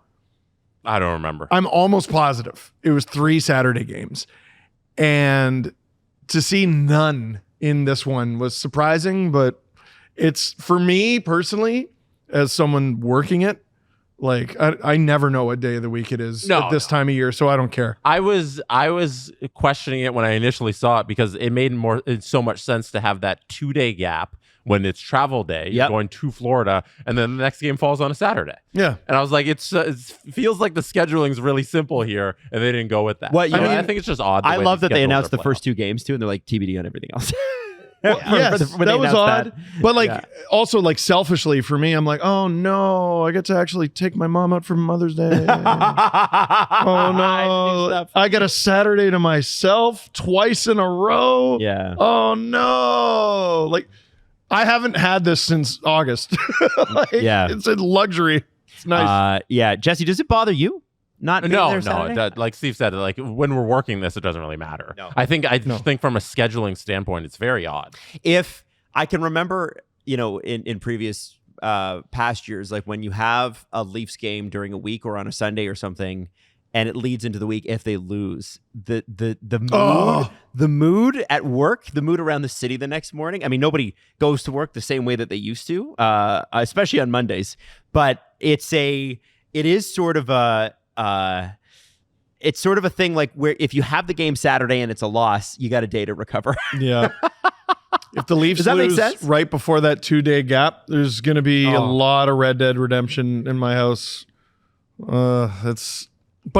I don't remember. I'm almost positive it was 3 Saturday games. And to see none in this one was surprising, but it's, for me personally, as someone working it, like I never know what day of the week it is at this time of year, so I don't care. I was questioning it when I initially saw it because it made so much sense to have that 2-day gap when it's travel day. You're going to Florida, and then the next game falls on a Saturday. Yeah, and I was like, it feels like the scheduling's really simple here, and they didn't go with that. Well, I think it's just odd. I love that they announced the first 2 games too, and they're like TBD on everything else. Well, that was odd. But also like selfishly for me, I'm like, oh no, I get to actually take my mom out for Mother's Day. Oh no, I got a Saturday to myself twice in a row. Yeah. Oh no, like I haven't had this since August. It's a luxury. It's nice. Jesse, does it bother you? Not being there Saturday? Like Steve said, like when we're working this, it doesn't really matter. No. I think from a scheduling standpoint, it's very odd. If I can remember, in previous past years, like when you have a Leafs game during a week or on a Sunday or something, and it leads into the week, if they lose, the mood at work, the mood around the city the next morning. I mean, nobody goes to work the same way that they used to, especially on Mondays. But it is sort of a it's sort of a thing like where if you have the game Saturday and it's a loss, you got a day to recover. Yeah. If the Leafs lose right before that 2-day gap, there's going to be a lot of Red Dead Redemption in my house. But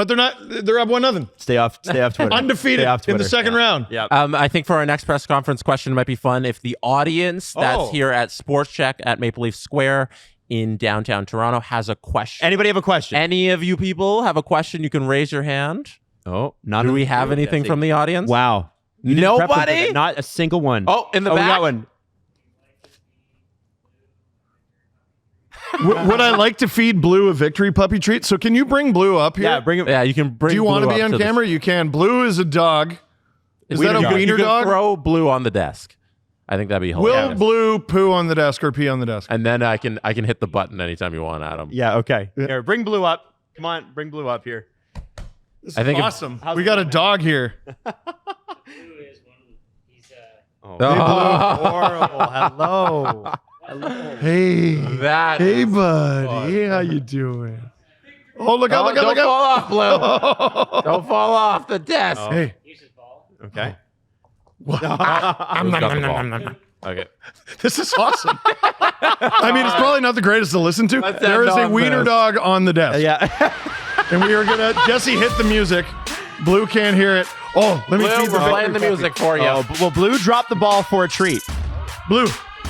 they're up 1-0. Stay off Twitter. Undefeated in the second round. Yeah. I think for our next press conference question, it might be fun if the audience that's here at Sports Check at Maple Leaf Square in downtown Toronto has a question. Anybody have a question? Any of you people have a question? You can raise your hand. Oh, do we have anything from the audience? Wow. Nobody? Not a single one. Oh, in the back? We got one. Would I like to feed Blue a victory puppy treat? So can you bring Blue up here? Yeah, bring him. Yeah, you can bring. Do you want to be on camera? You can. Blue is a dog. Is that a wiener dog? Throw Blue on the desk. I think that'd be hilarious. Will Blue poo on the desk or pee on the desk? And then I can hit the button anytime you want, Adam. Yeah, okay. Here, bring Blue up. Come on, bring Blue up here. This is awesome. We got a dog here. Hey, Blue. Horrible. Hello. Hey. Hey, buddy. Hey, how you doing? Oh, look out, look out, look out. Don't fall off, Blue. Don't fall off the desk. Hey. Okay. Okay. This is awesome. I mean, it's probably not the greatest to listen to. There is a wiener dog on the desk. Yeah. And we are going to, Jesse, hit the music. Blue can't hear it. Oh, let me feed the playing the music for you. Well, Blue dropped the ball for a treat. Blue,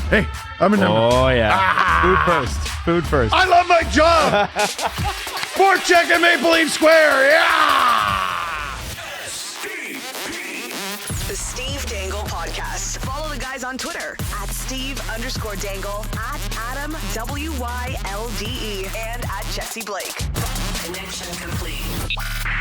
hey, I'm a number. Oh, yeah. Food first. Food first. I love my job. Sport Check at Maple Leaf Square. Yeah. The Steve Dangle Podcast. Follow the guys on Twitter at Steve_Dangle, at Adam WYLDE, and at Jesse Blake. Connection complete.